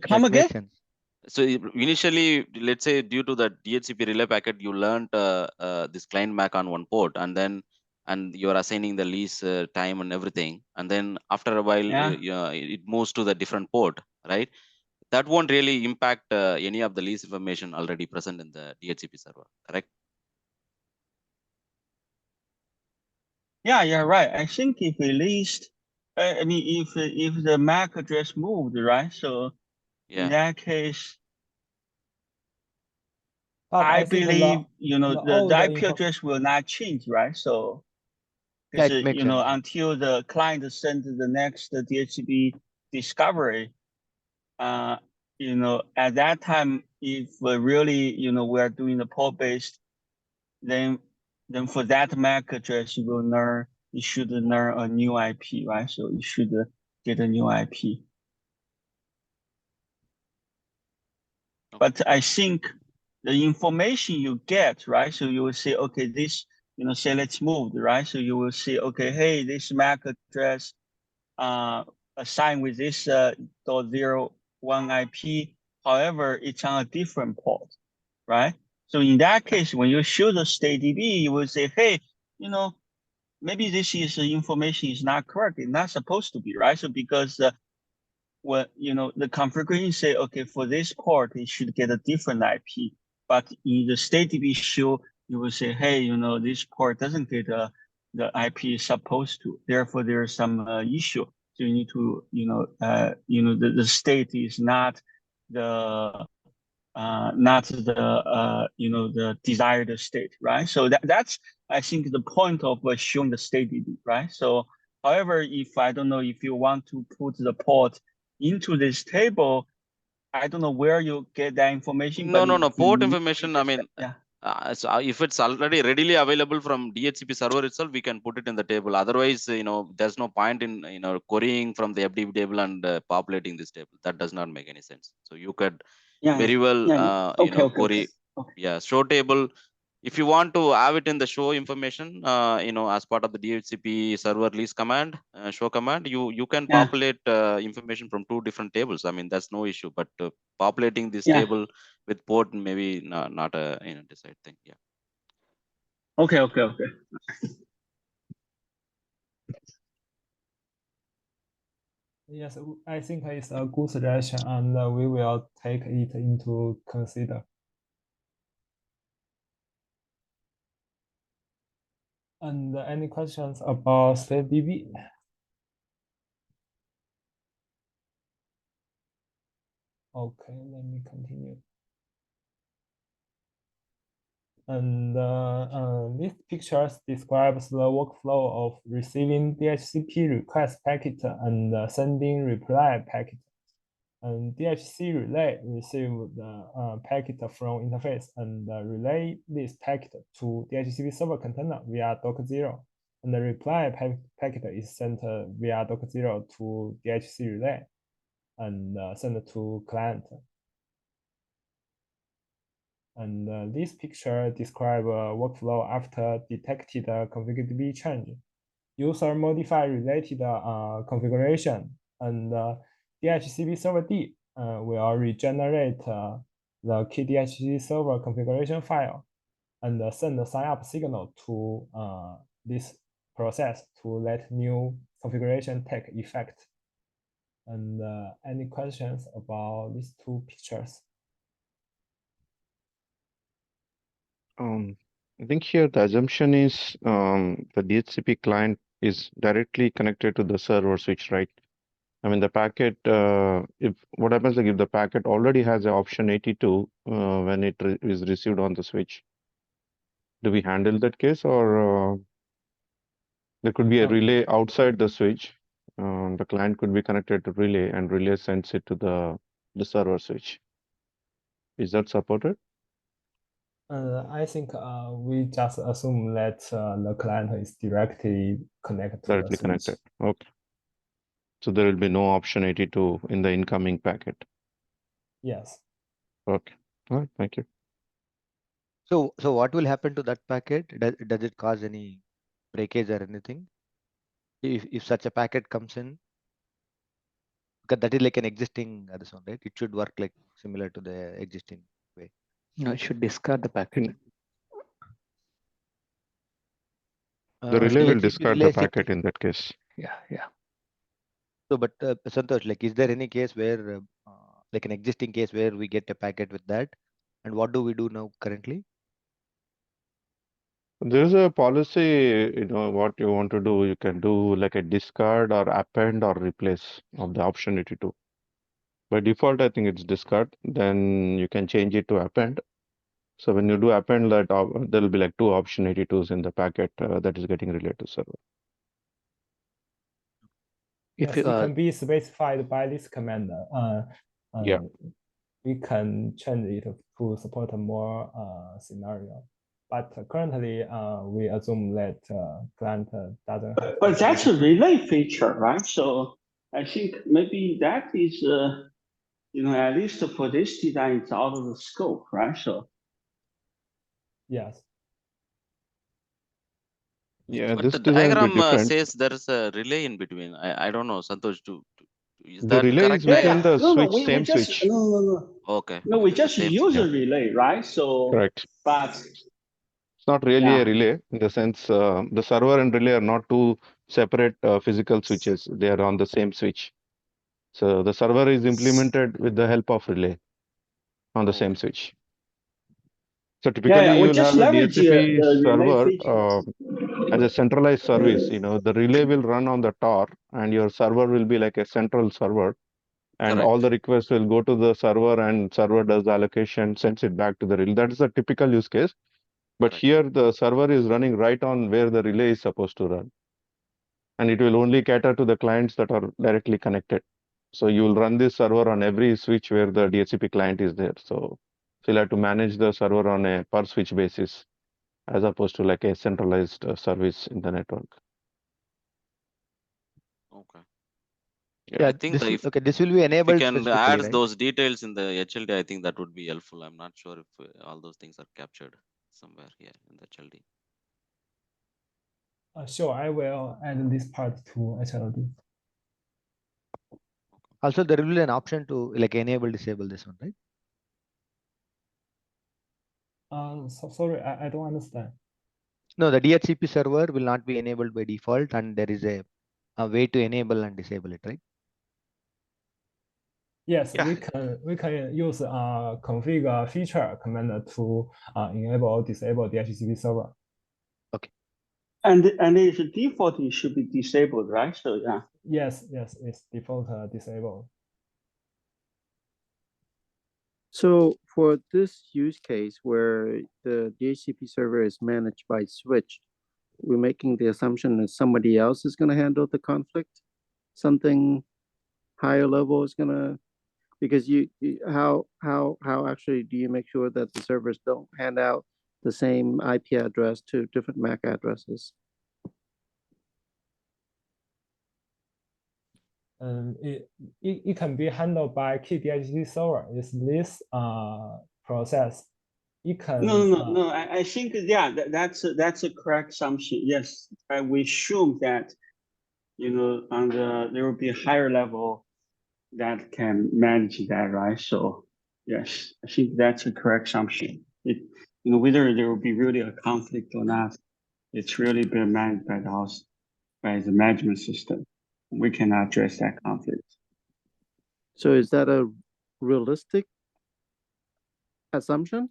[SPEAKER 4] Come again?
[SPEAKER 6] So initially, let's say due to the DHCP relay packet, you learned this client MAC on one port, and you're assigning the lease time and everything, and then after a while, it moves to the different port, right? That won't really impact any of the lease information already present in the DHCP server, correct?
[SPEAKER 4] Yeah, you're right. I think if we leased, I mean, if the MAC address moved, right? So in that case, I believe the IP address will not change, right? So because until the client sends the next DHCP discovery, at that time, if really we're doing the port based, then for that MAC address, you should learn a new IP, right? So you should get a new IP. But I think the information you get, right? So you will say, okay, this, say let's move, right? So you will say, okay, hey, this MAC address assigned with this .01 IP. However, it's on a different port, right? So in that case, when you show the state DB, you will say, hey, maybe this is information is not correct. It's not supposed to be, right? So because the configuration say, okay, for this port, it should get a different IP. But in the state DB show, you will say, hey, this port doesn't get the IP supposed to. Therefore, there is some issue. So you need to, the state is not the the desired state, right? So that's I think the point of showing the state DB, right? So, however, if I don't know if you want to put the port into this table, I don't know where you get that information.
[SPEAKER 6] No. Port information. I mean, so if it's already readily available from DHCP server itself, we can put it in the table. Otherwise, there's no point in querying from the FDB table and populating this table. That does not make any sense. So you could very well, query, show table. If you want to have it in the show information, as part of the DHCP server lease command, show command, you can populate information from two different tables. I mean, that's no issue. But populating this table with port maybe not a desired thing. Yeah.
[SPEAKER 4] Okay.
[SPEAKER 1] Yes, I think it's a good suggestion, and we will take it into consider. And any questions about StateDB? Okay, let me continue. And this picture describes the workflow of receiving DHCP request packet and sending reply packet. And DHC relay receive the packet from interface and relay this packet to DHCP server container via Docker0. And the reply packet is sent via Docker0 to DHC relay and sent to client. And this picture describes a workflow after detected config change. User modify related configuration, and DHCP server D will regenerate the key DHCP server configuration file and send the sign up signal to this process to let new configuration take effect. And any questions about these two pictures?
[SPEAKER 3] I think here the assumption is the DHCP client is directly connected to the server switch, right? I mean, the packet, if what happens, like if the packet already has an option 82 when it is received on the switch, do we handle that case, or there could be a relay outside the switch? The client could be connected to relay, and relay sends it to the server switch. Is that supported?
[SPEAKER 1] I think we just assume that the client is directly connected to the switch.
[SPEAKER 3] Connected. Okay. So there will be no option 82 in the incoming packet.
[SPEAKER 1] Yes.
[SPEAKER 3] Okay. All right. Thank you.
[SPEAKER 10] So what will happen to that packet? Does it cause any breakage or anything? If such a packet comes in, because that is like an existing this one, right? It should work like similar to the existing way.
[SPEAKER 5] No, it should discard the packet.
[SPEAKER 3] The relay will
[SPEAKER 10] DHCP
[SPEAKER 3] discard
[SPEAKER 10] relay
[SPEAKER 3] the packet in that case.
[SPEAKER 5] Yeah.
[SPEAKER 10] So, but Santosh, like, is there any case where, like an existing case where we get a packet with that, and what do we do now currently?
[SPEAKER 3] There is a policy, what you want to do, you can do like a discard or append or replace of the option 82. By default, I think it's discard. Then you can change it to append. So when you do append, that there will be like 2 option 82s in the packet that is getting relayed to server.
[SPEAKER 1] Yes, it can be specified by this command.
[SPEAKER 3] Yeah.
[SPEAKER 1] We can change it to support more scenario. But currently, we assume that client doesn't.
[SPEAKER 4] But that's a relay feature, right? So I think maybe that is, at least for this design, it's out of the scope, right? So.
[SPEAKER 1] Yes.
[SPEAKER 3] Yeah,
[SPEAKER 6] but
[SPEAKER 3] this
[SPEAKER 6] the
[SPEAKER 3] design will be
[SPEAKER 6] diagram
[SPEAKER 3] different.
[SPEAKER 6] says there is a relay in between. I don't know, Santosh. Is
[SPEAKER 3] The
[SPEAKER 6] that
[SPEAKER 3] relay
[SPEAKER 6] correct?
[SPEAKER 3] is within the switch,
[SPEAKER 4] we
[SPEAKER 3] same
[SPEAKER 4] just,
[SPEAKER 3] switch.
[SPEAKER 4] No.
[SPEAKER 6] Okay.
[SPEAKER 4] No, we
[SPEAKER 6] Within the
[SPEAKER 4] just
[SPEAKER 6] same
[SPEAKER 4] use
[SPEAKER 6] switch.
[SPEAKER 4] a relay, right? So.
[SPEAKER 3] Correct.
[SPEAKER 4] But.
[SPEAKER 3] It's not really a relay in the sense the server and relay are not two separate physical switches. They are on the same switch. So the server is implemented with the help of relay on the same switch. So typically you will have a DHCP server as a centralized service. The relay will run on the TOR and your server will be like a central server. And all the requests will go to the server and server does the allocation, sends it back to the relay. That is a typical use case. But here the server is running right on where the relay is supposed to run. And it will only cater to the clients that are directly connected. So you will run this server on every switch where the DHCP client is there. So you'll have to manage the server on a per switch basis as opposed to like a centralized service in the network.
[SPEAKER 6] Okay.
[SPEAKER 10] Yeah,
[SPEAKER 6] I think
[SPEAKER 10] this will be enabled.
[SPEAKER 6] We can add
[SPEAKER 10] right?
[SPEAKER 6] those details in the HLD. I think that would be helpful. I'm not sure if all those things are captured somewhere here in the HLD.
[SPEAKER 1] Sure, I will add this part to HLD.
[SPEAKER 10] Also, there will be an option to like enable, disable this one, right?
[SPEAKER 1] Sorry, I don't understand.
[SPEAKER 10] No, the DHCP server will not be enabled by default, and there is a way to enable and disable it, right?
[SPEAKER 1] Yes, we can use configure feature command to enable or disable DHCP server.
[SPEAKER 10] Okay.
[SPEAKER 4] And its default it should be disabled, right? So yeah.
[SPEAKER 1] Yes, it's default disabled.
[SPEAKER 11] So for this use case where the DHCP server is managed by switch, we're making the assumption that somebody else is going to handle the conflict, something higher level is going to, because how actually do you make sure that the servers don't hand out the same IP address to different MAC addresses?
[SPEAKER 1] It can be handled by key DHCP server. Is this process? It can.
[SPEAKER 4] No. I think that's a correct assumption. Yes, we assume that there will be a higher level that can manage that, right? So yes, I think that's a correct assumption. Whether there will be really a conflict or not, it's really been managed by the management system. We can address that conflict.
[SPEAKER 11] So is that a realistic assumption?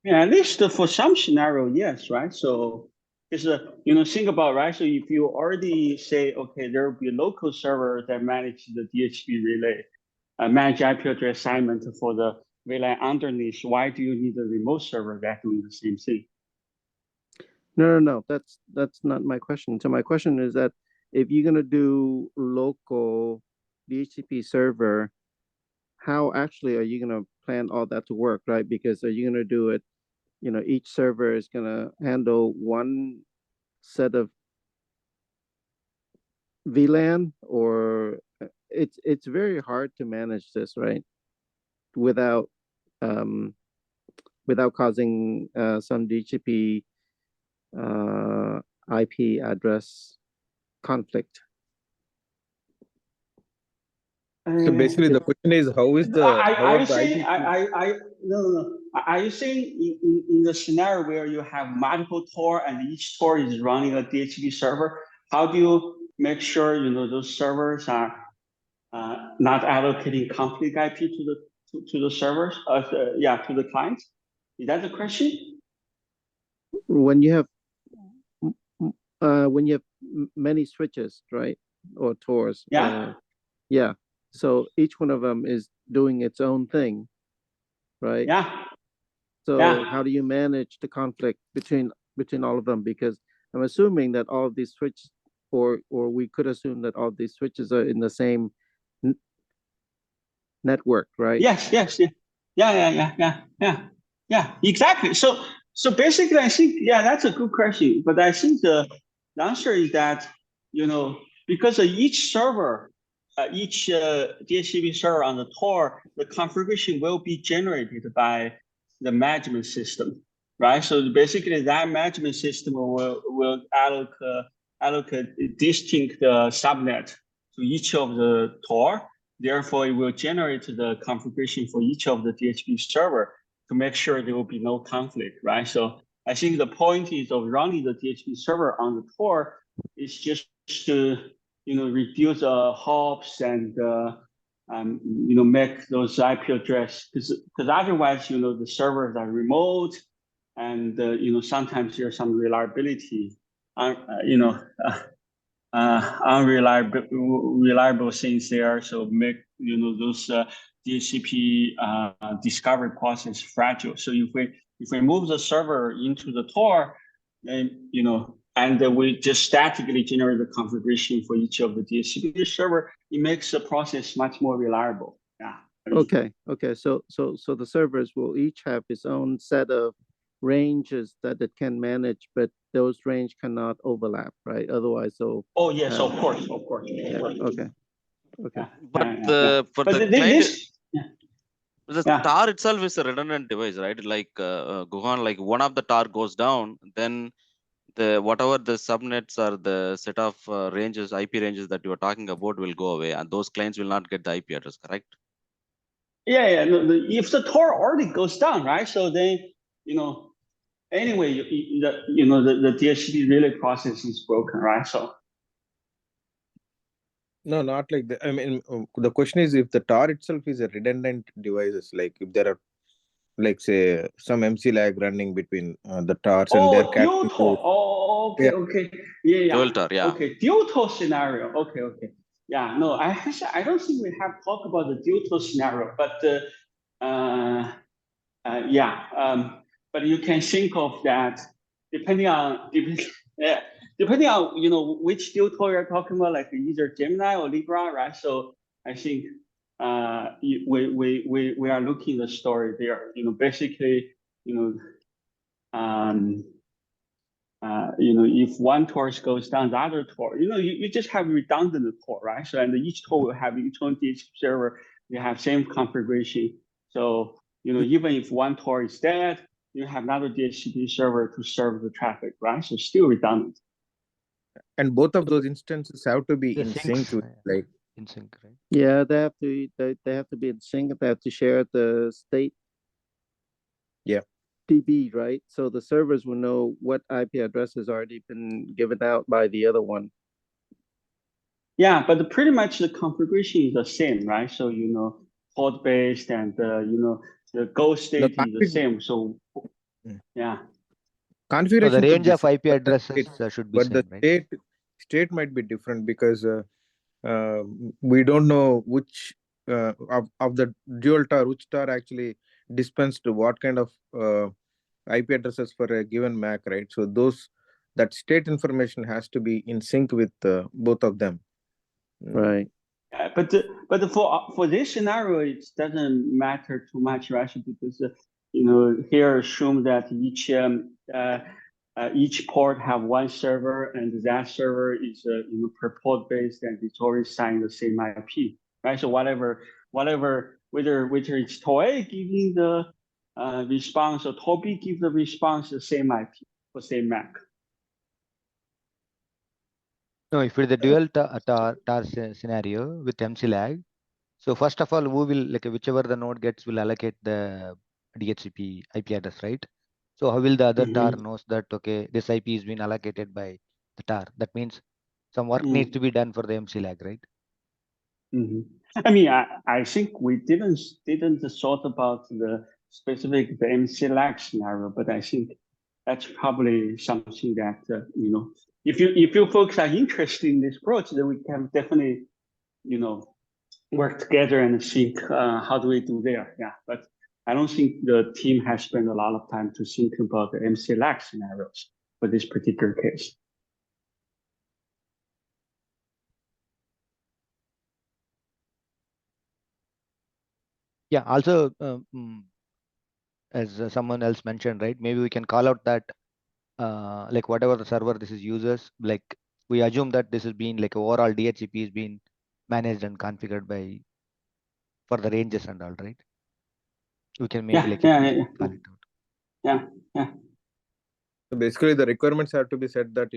[SPEAKER 4] Yeah, at least for some scenario, yes, right? So Because think about, right? So if you already say, okay, there will be a local server that manage the DHCP relay, manage IP address assignment for the VLAN underneath, why do you need a remote server that doing the same thing?
[SPEAKER 11] No. That's not my question. So my question is that if you're gonna do local DHCP server, how actually are you gonna plan all that to work, right? Because are you gonna do it? Each server is gonna handle one set of VLAN, or it's very hard to manage this, right? Without causing some DHCP IP address conflict.
[SPEAKER 12] So basically, the question is, how is the
[SPEAKER 4] Are you saying in the scenario where you have multiple Tor and each Tor is running a DHCP server, how do you make sure those servers are not allocating conflict IP to the servers? To the clients. Is that the question?
[SPEAKER 11] When you have many switches, right, or Tors? Yeah. So each one of them is doing its own thing, right?
[SPEAKER 4] Yeah.
[SPEAKER 11] So how do you manage the conflict between all of them? Because I'm assuming that all of these switches, or we could assume that all of these switches are in the same network, right?
[SPEAKER 4] Yes. Yeah. Exactly. So basically, I think that's a good question. But I think the answer is that because of each server, each DHCP server on the Tor, the configuration will be generated by the management system, right? So basically, that management system will allocate distinct subnet to each of the Tor. Therefore, it will generate the configuration for each of the DHCP server to make sure there will be no conflict, right? So I think the point is of running the DHCP server on the Tor is just to reduce hops and make those IP address, because otherwise the servers are remote, and sometimes there's some reliability unreliable things there, so make those DHCP discovery process fragile. So if we move the server into the Tor, then and we just statically generate the configuration for each of the DHCP server, it makes the process much more reliable. Yeah.
[SPEAKER 11] Okay. So the servers will each have its own set of ranges that it can manage, but those range cannot overlap, right? Otherwise, so.
[SPEAKER 4] Oh yes, of course.
[SPEAKER 11] Yeah. Okay.
[SPEAKER 6] But the Tar itself is a redundant device, right? Like Guhan, like one of the Tar goes down, then whatever the subnets or the set of ranges, IP ranges that you are talking about will go away, and those clients will not get the IP address, correct?
[SPEAKER 4] Yeah. No, if the Tor already goes down, right? So then anyway, the DHCP relay process is broken, right? So.
[SPEAKER 12] No, not like that. I mean, the question is if the Tar itself is a redundant devices, like if there are, like say, some MC lag running between the Tars and their
[SPEAKER 4] dual Tor. Oh, okay. Yeah.
[SPEAKER 6] Dual Tar, yeah.
[SPEAKER 4] Okay, dual Tor scenario. Okay. Yeah, no, I don't think we have talked about the dual Tor scenario, but but you can think of that depending on which dual Tor you're talking about, like either Gemini or Libra, right? So I think we are looking at the story there. Basically, if one Tor goes down, the other Tor, you just have redundant Tor, right? So and each Tor will have its own DHCP server. They have same configuration. So even if one Tor is dead, you have another DHCP server to serve the traffic, right? So still redundant.
[SPEAKER 12] And both of those instances have to be in sync with, like,
[SPEAKER 10] in sync, right?
[SPEAKER 11] Yeah, they have to be in sync. They have to share the state.
[SPEAKER 12] Yeah.
[SPEAKER 11] DB, right? So the servers will know what IP address has already been given out by the other one.
[SPEAKER 4] Yeah, but pretty much the configuration is the same, right? So port based and the goal state is the same. So yeah.
[SPEAKER 12] configuration.
[SPEAKER 10] So the range of IP
[SPEAKER 12] but
[SPEAKER 10] addresses should be
[SPEAKER 12] but
[SPEAKER 10] same,
[SPEAKER 12] the
[SPEAKER 10] right?
[SPEAKER 12] state might be different because we don't know which of the dual tar, which tar actually dispensed what kind of IP addresses for a given MAC, right? So that state information has to be in sync with both of them.
[SPEAKER 11] Right.
[SPEAKER 4] But for this scenario, it doesn't matter too much, right? Because here assume that each port have one server, and that server is per port based, and it's already signed the same IP, right? So whether it's Toei giving the response or Toby give the response, the same IP for same MAC.
[SPEAKER 10] No, if it's a dual tar scenario with MC lag, so first of all, who will, like, whichever the node gets will allocate the DHCP IP address, right? So how will the other tar knows that, okay, this IP is being allocated by the tar? That means some work needs to be done for the MC lag, right?
[SPEAKER 4] I mean, I think we didn't thought about the specific the MC lag scenario, but I think that's probably something that if you folks are interested in this approach, then we can definitely work together and see how do we do there. Yeah, but I don't think the team has spent a lot of time to think about the MC lag scenarios for this particular case.
[SPEAKER 10] Yeah. Also, as someone else mentioned, right? Maybe we can call out that like whatever the server this is uses, like we assume that this is being like overall DHCP is being managed and configured by for the ranges and all, right? We can maybe call it out.
[SPEAKER 4] Yeah.
[SPEAKER 12] So basically, the requirements have to be set that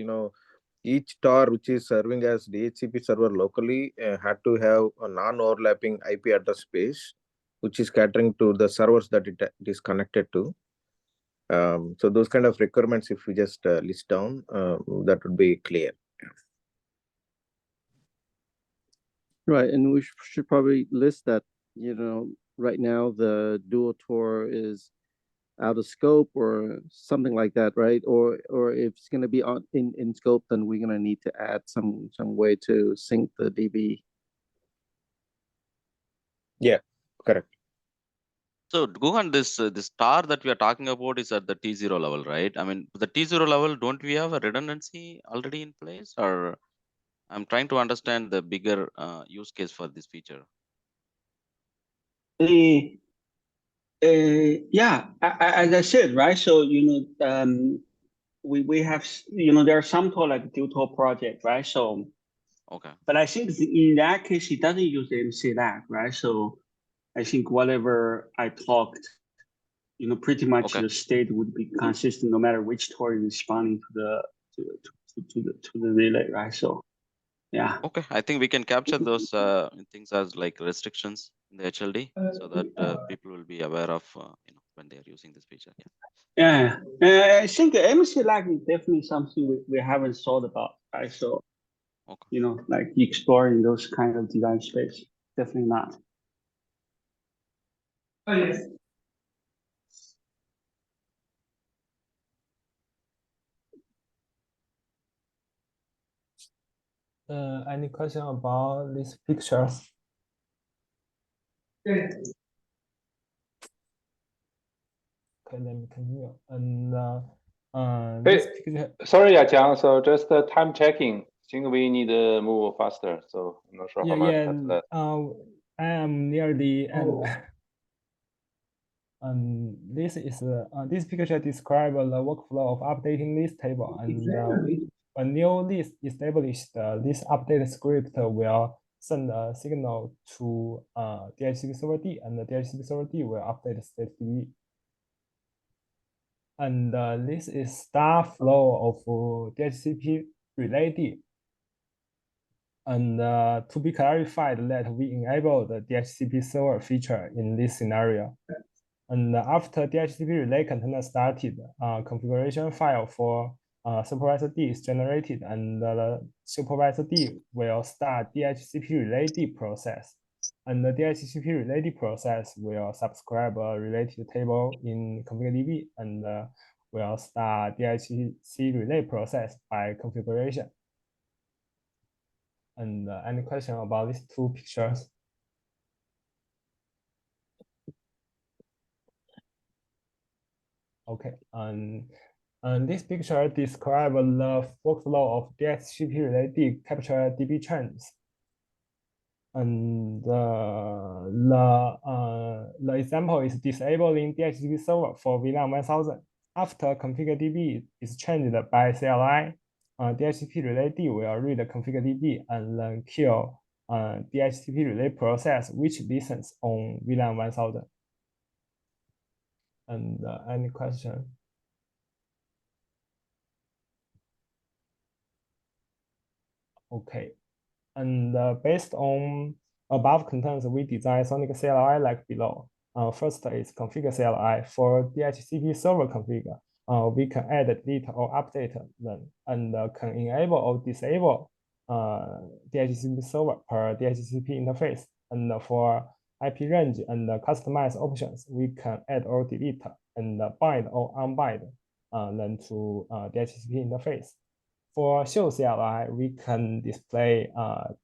[SPEAKER 12] each tar which is serving as DHCP server locally had to have a non-overlapping IP address space, which is catering to the servers that it is connected to. So those kind of requirements, if we just list down, that would be clear.
[SPEAKER 11] Right, and we should probably list that, right now the dual TOR is out of scope or something like that, right? Or if it's going to be in scope, then we're going to need to add some way to sync the DB.
[SPEAKER 12] Yeah, correct.
[SPEAKER 6] So Guhan, this tar that we are talking about is at the T0 level, right? I mean, the T0 level, don't we have a redundancy already in place? Or I'm trying to understand the bigger use case for this feature.
[SPEAKER 4] Yeah, as I said, right? So we have there are some like dual project, right? So
[SPEAKER 6] okay,
[SPEAKER 4] but I think in that case it doesn't use the MC lag, right? So I think whatever I talked, pretty much the state would be consistent no matter which TOR is responding to the relay, right? So yeah.
[SPEAKER 6] Okay, I think we can capture those things as like restrictions in the HLD so that people will be aware of when they are using this feature.
[SPEAKER 4] Yeah, I think MC lag is definitely something we haven't thought about, right? So like exploring those kind of design space, definitely not. Oh yes.
[SPEAKER 1] Any question about these pictures? Okay, let me continue. And
[SPEAKER 2] this picture... Sorry, Jiang. So just time checking. I think we need to move faster. So I'm not sure how much has left.
[SPEAKER 1] I am near the end. This picture describes the workflow of updating list table, and a new list established. This update script will send a signal to DHCP server D, and the DHCP server D will update state DB. And this is star flow of DHCP related. And to be clarified that we enable the DHCP server feature in this scenario. And after DHCP relay container started, configuration file for supervisor D is generated, and the supervisor D will start DHCP relay D process. And the DHCP relay D process will subscribe a related table in config DB, and will start DHCP relay process by configuration. And any question about these two pictures? Okay, and this picture describes the workflow of DHCP relay D capture DB trends. And the example is disabling DHCP server for VLAN 1000. After configure DB is changed by CLI, DHCP relay D will read configure DB and then kill DHCP relay process, which listens on VLAN 1000. And any question? Okay, and based on above contents, we design SONiC CLI like below. First is configure CLI for DHCP server configure. We can add, delete, or update them, and can enable or disable DHCP server per DHCP interface. And for IP range and customize options, we can add or delete and bind or unbind them to DHCP interface. For show CLI, we can display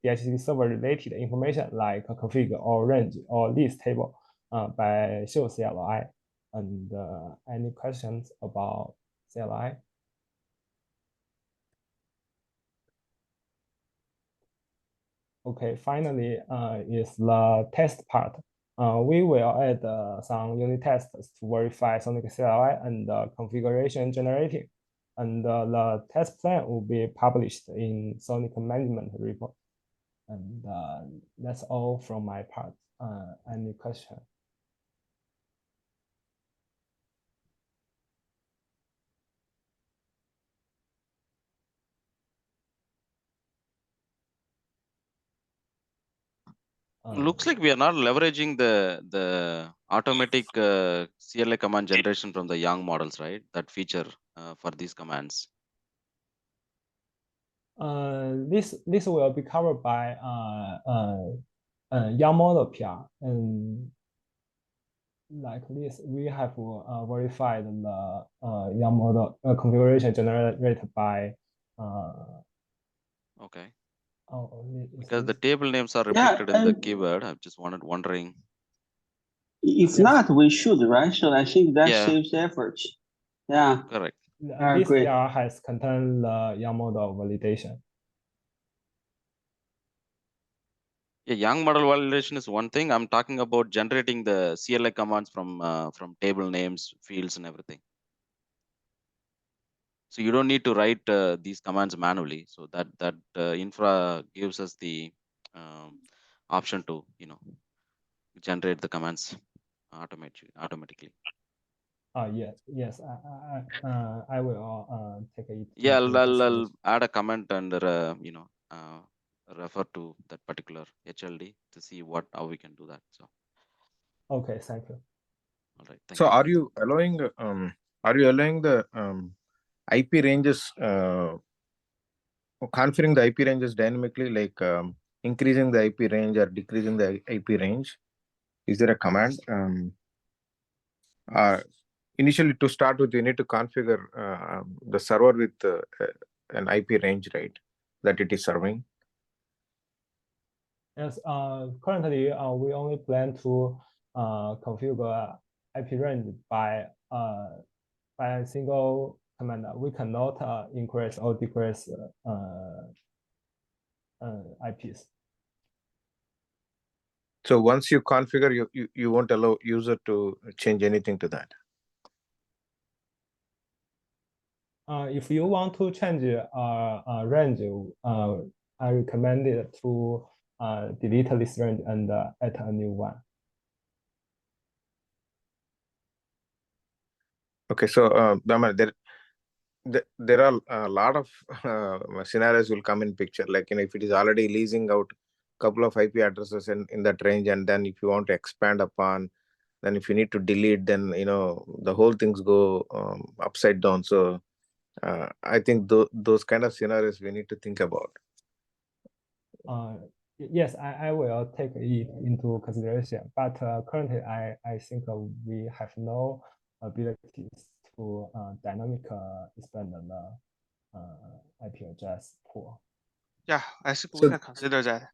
[SPEAKER 1] DHCP server related information like config or range or list table by show CLI. And any questions about CLI? Okay, finally is the test part. We will add some unit tests to verify SONiC CLI and configuration generating. And the test plan will be published in SONiC management report. And that's all from my part. Any question?
[SPEAKER 6] Looks like we are not leveraging the automatic CLI command generation from the Yang models, right? That feature for these commands.
[SPEAKER 1] This will be covered by Yang model PR, and like this, we have verified the Yang model configuration generated by.
[SPEAKER 6] Okay.
[SPEAKER 1] Because
[SPEAKER 6] the table names are reflected in the keyword. I'm just wondering.
[SPEAKER 4] If not, we should, right? So I think that saves effort. Yeah.
[SPEAKER 6] Correct.
[SPEAKER 1] This PR has contained the Yang model validation.
[SPEAKER 6] Yeah, Yang model validation is one thing. I'm talking about generating the CLI commands from table names, fields, and everything. So you don't need to write these commands manually. So that infra gives us the option to generate the commands automatically.
[SPEAKER 1] Yes. I will take it.
[SPEAKER 6] Yeah, I'll add a comment and refer to that particular HLD to see how we can do that. So.
[SPEAKER 1] Okay, thank you.
[SPEAKER 6] All right.
[SPEAKER 12] So are you allowing the IP ranges, configuring the IP ranges dynamically, like increasing the IP range or decreasing the IP range? Is there a command? Initially, to start with, you need to configure the server with an IP range, right, that it is serving.
[SPEAKER 1] Yes. Currently, we only plan to configure IP range by a single command. We cannot increase or decrease IPs.
[SPEAKER 12] So once you configure, you won't allow user to change anything to that.
[SPEAKER 1] If you want to change range, I recommend it to delete this range and add a new one.
[SPEAKER 12] Okay, so there are a lot of scenarios will come in picture. Like if it is already leasing out a couple of IP addresses in that range, and then if you want to expand upon, then if you need to delete, then the whole things go upside down. So I think those kind of scenarios we need to think about.
[SPEAKER 1] Yes, I will take it into consideration, but currently I think we have no abilities to dynamic expand the IP address pool.
[SPEAKER 7] Yeah, I think we can consider that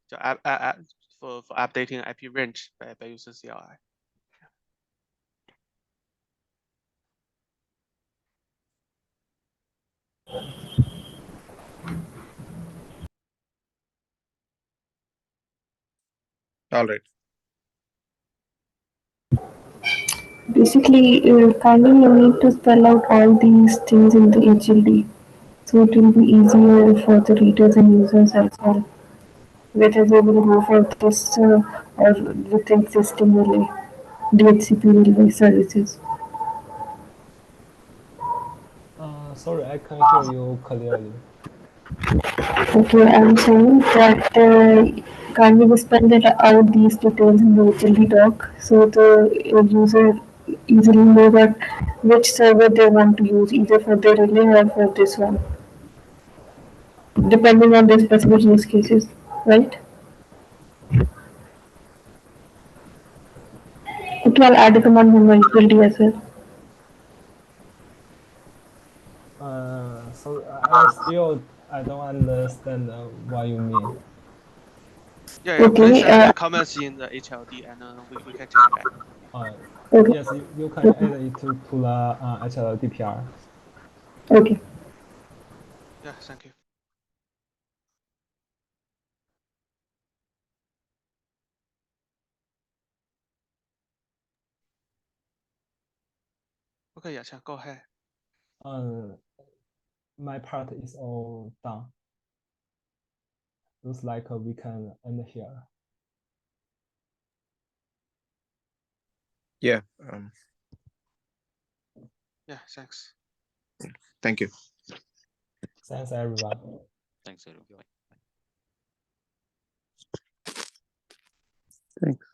[SPEAKER 7] for updating IP range by using CLI.
[SPEAKER 12] All right.
[SPEAKER 13] Basically, kindly you need to spell out all these things in the HLD, so it will be easier for the readers and users as well, whether they will go for this or with existing relay, DHCP relay services.
[SPEAKER 1] Sorry, I can't hear you clearly.
[SPEAKER 13] Okay, I'm saying that kindly we spell out these details in the HLD doc so the user easily know that which server they want to use, either for the relay or for this one, depending on the specific use cases, right? Okay, I'll add a command from my HLD as well.
[SPEAKER 1] So I don't understand what you mean.
[SPEAKER 7] Yeah,
[SPEAKER 13] Okay,
[SPEAKER 7] please add the comments in the HLD and we can check back.
[SPEAKER 13] Okay.
[SPEAKER 1] Yes, you can add it to the HLDPR.
[SPEAKER 13] Okay.
[SPEAKER 7] Yeah, thank you. Okay, Yachang, go ahead.
[SPEAKER 1] My part is all done. Looks like we can end here.
[SPEAKER 12] Yeah.
[SPEAKER 7] Yeah, thanks.
[SPEAKER 12] Thank you.
[SPEAKER 1] Thanks, everyone.
[SPEAKER 6] Thanks, everyone.
[SPEAKER 11] Thanks.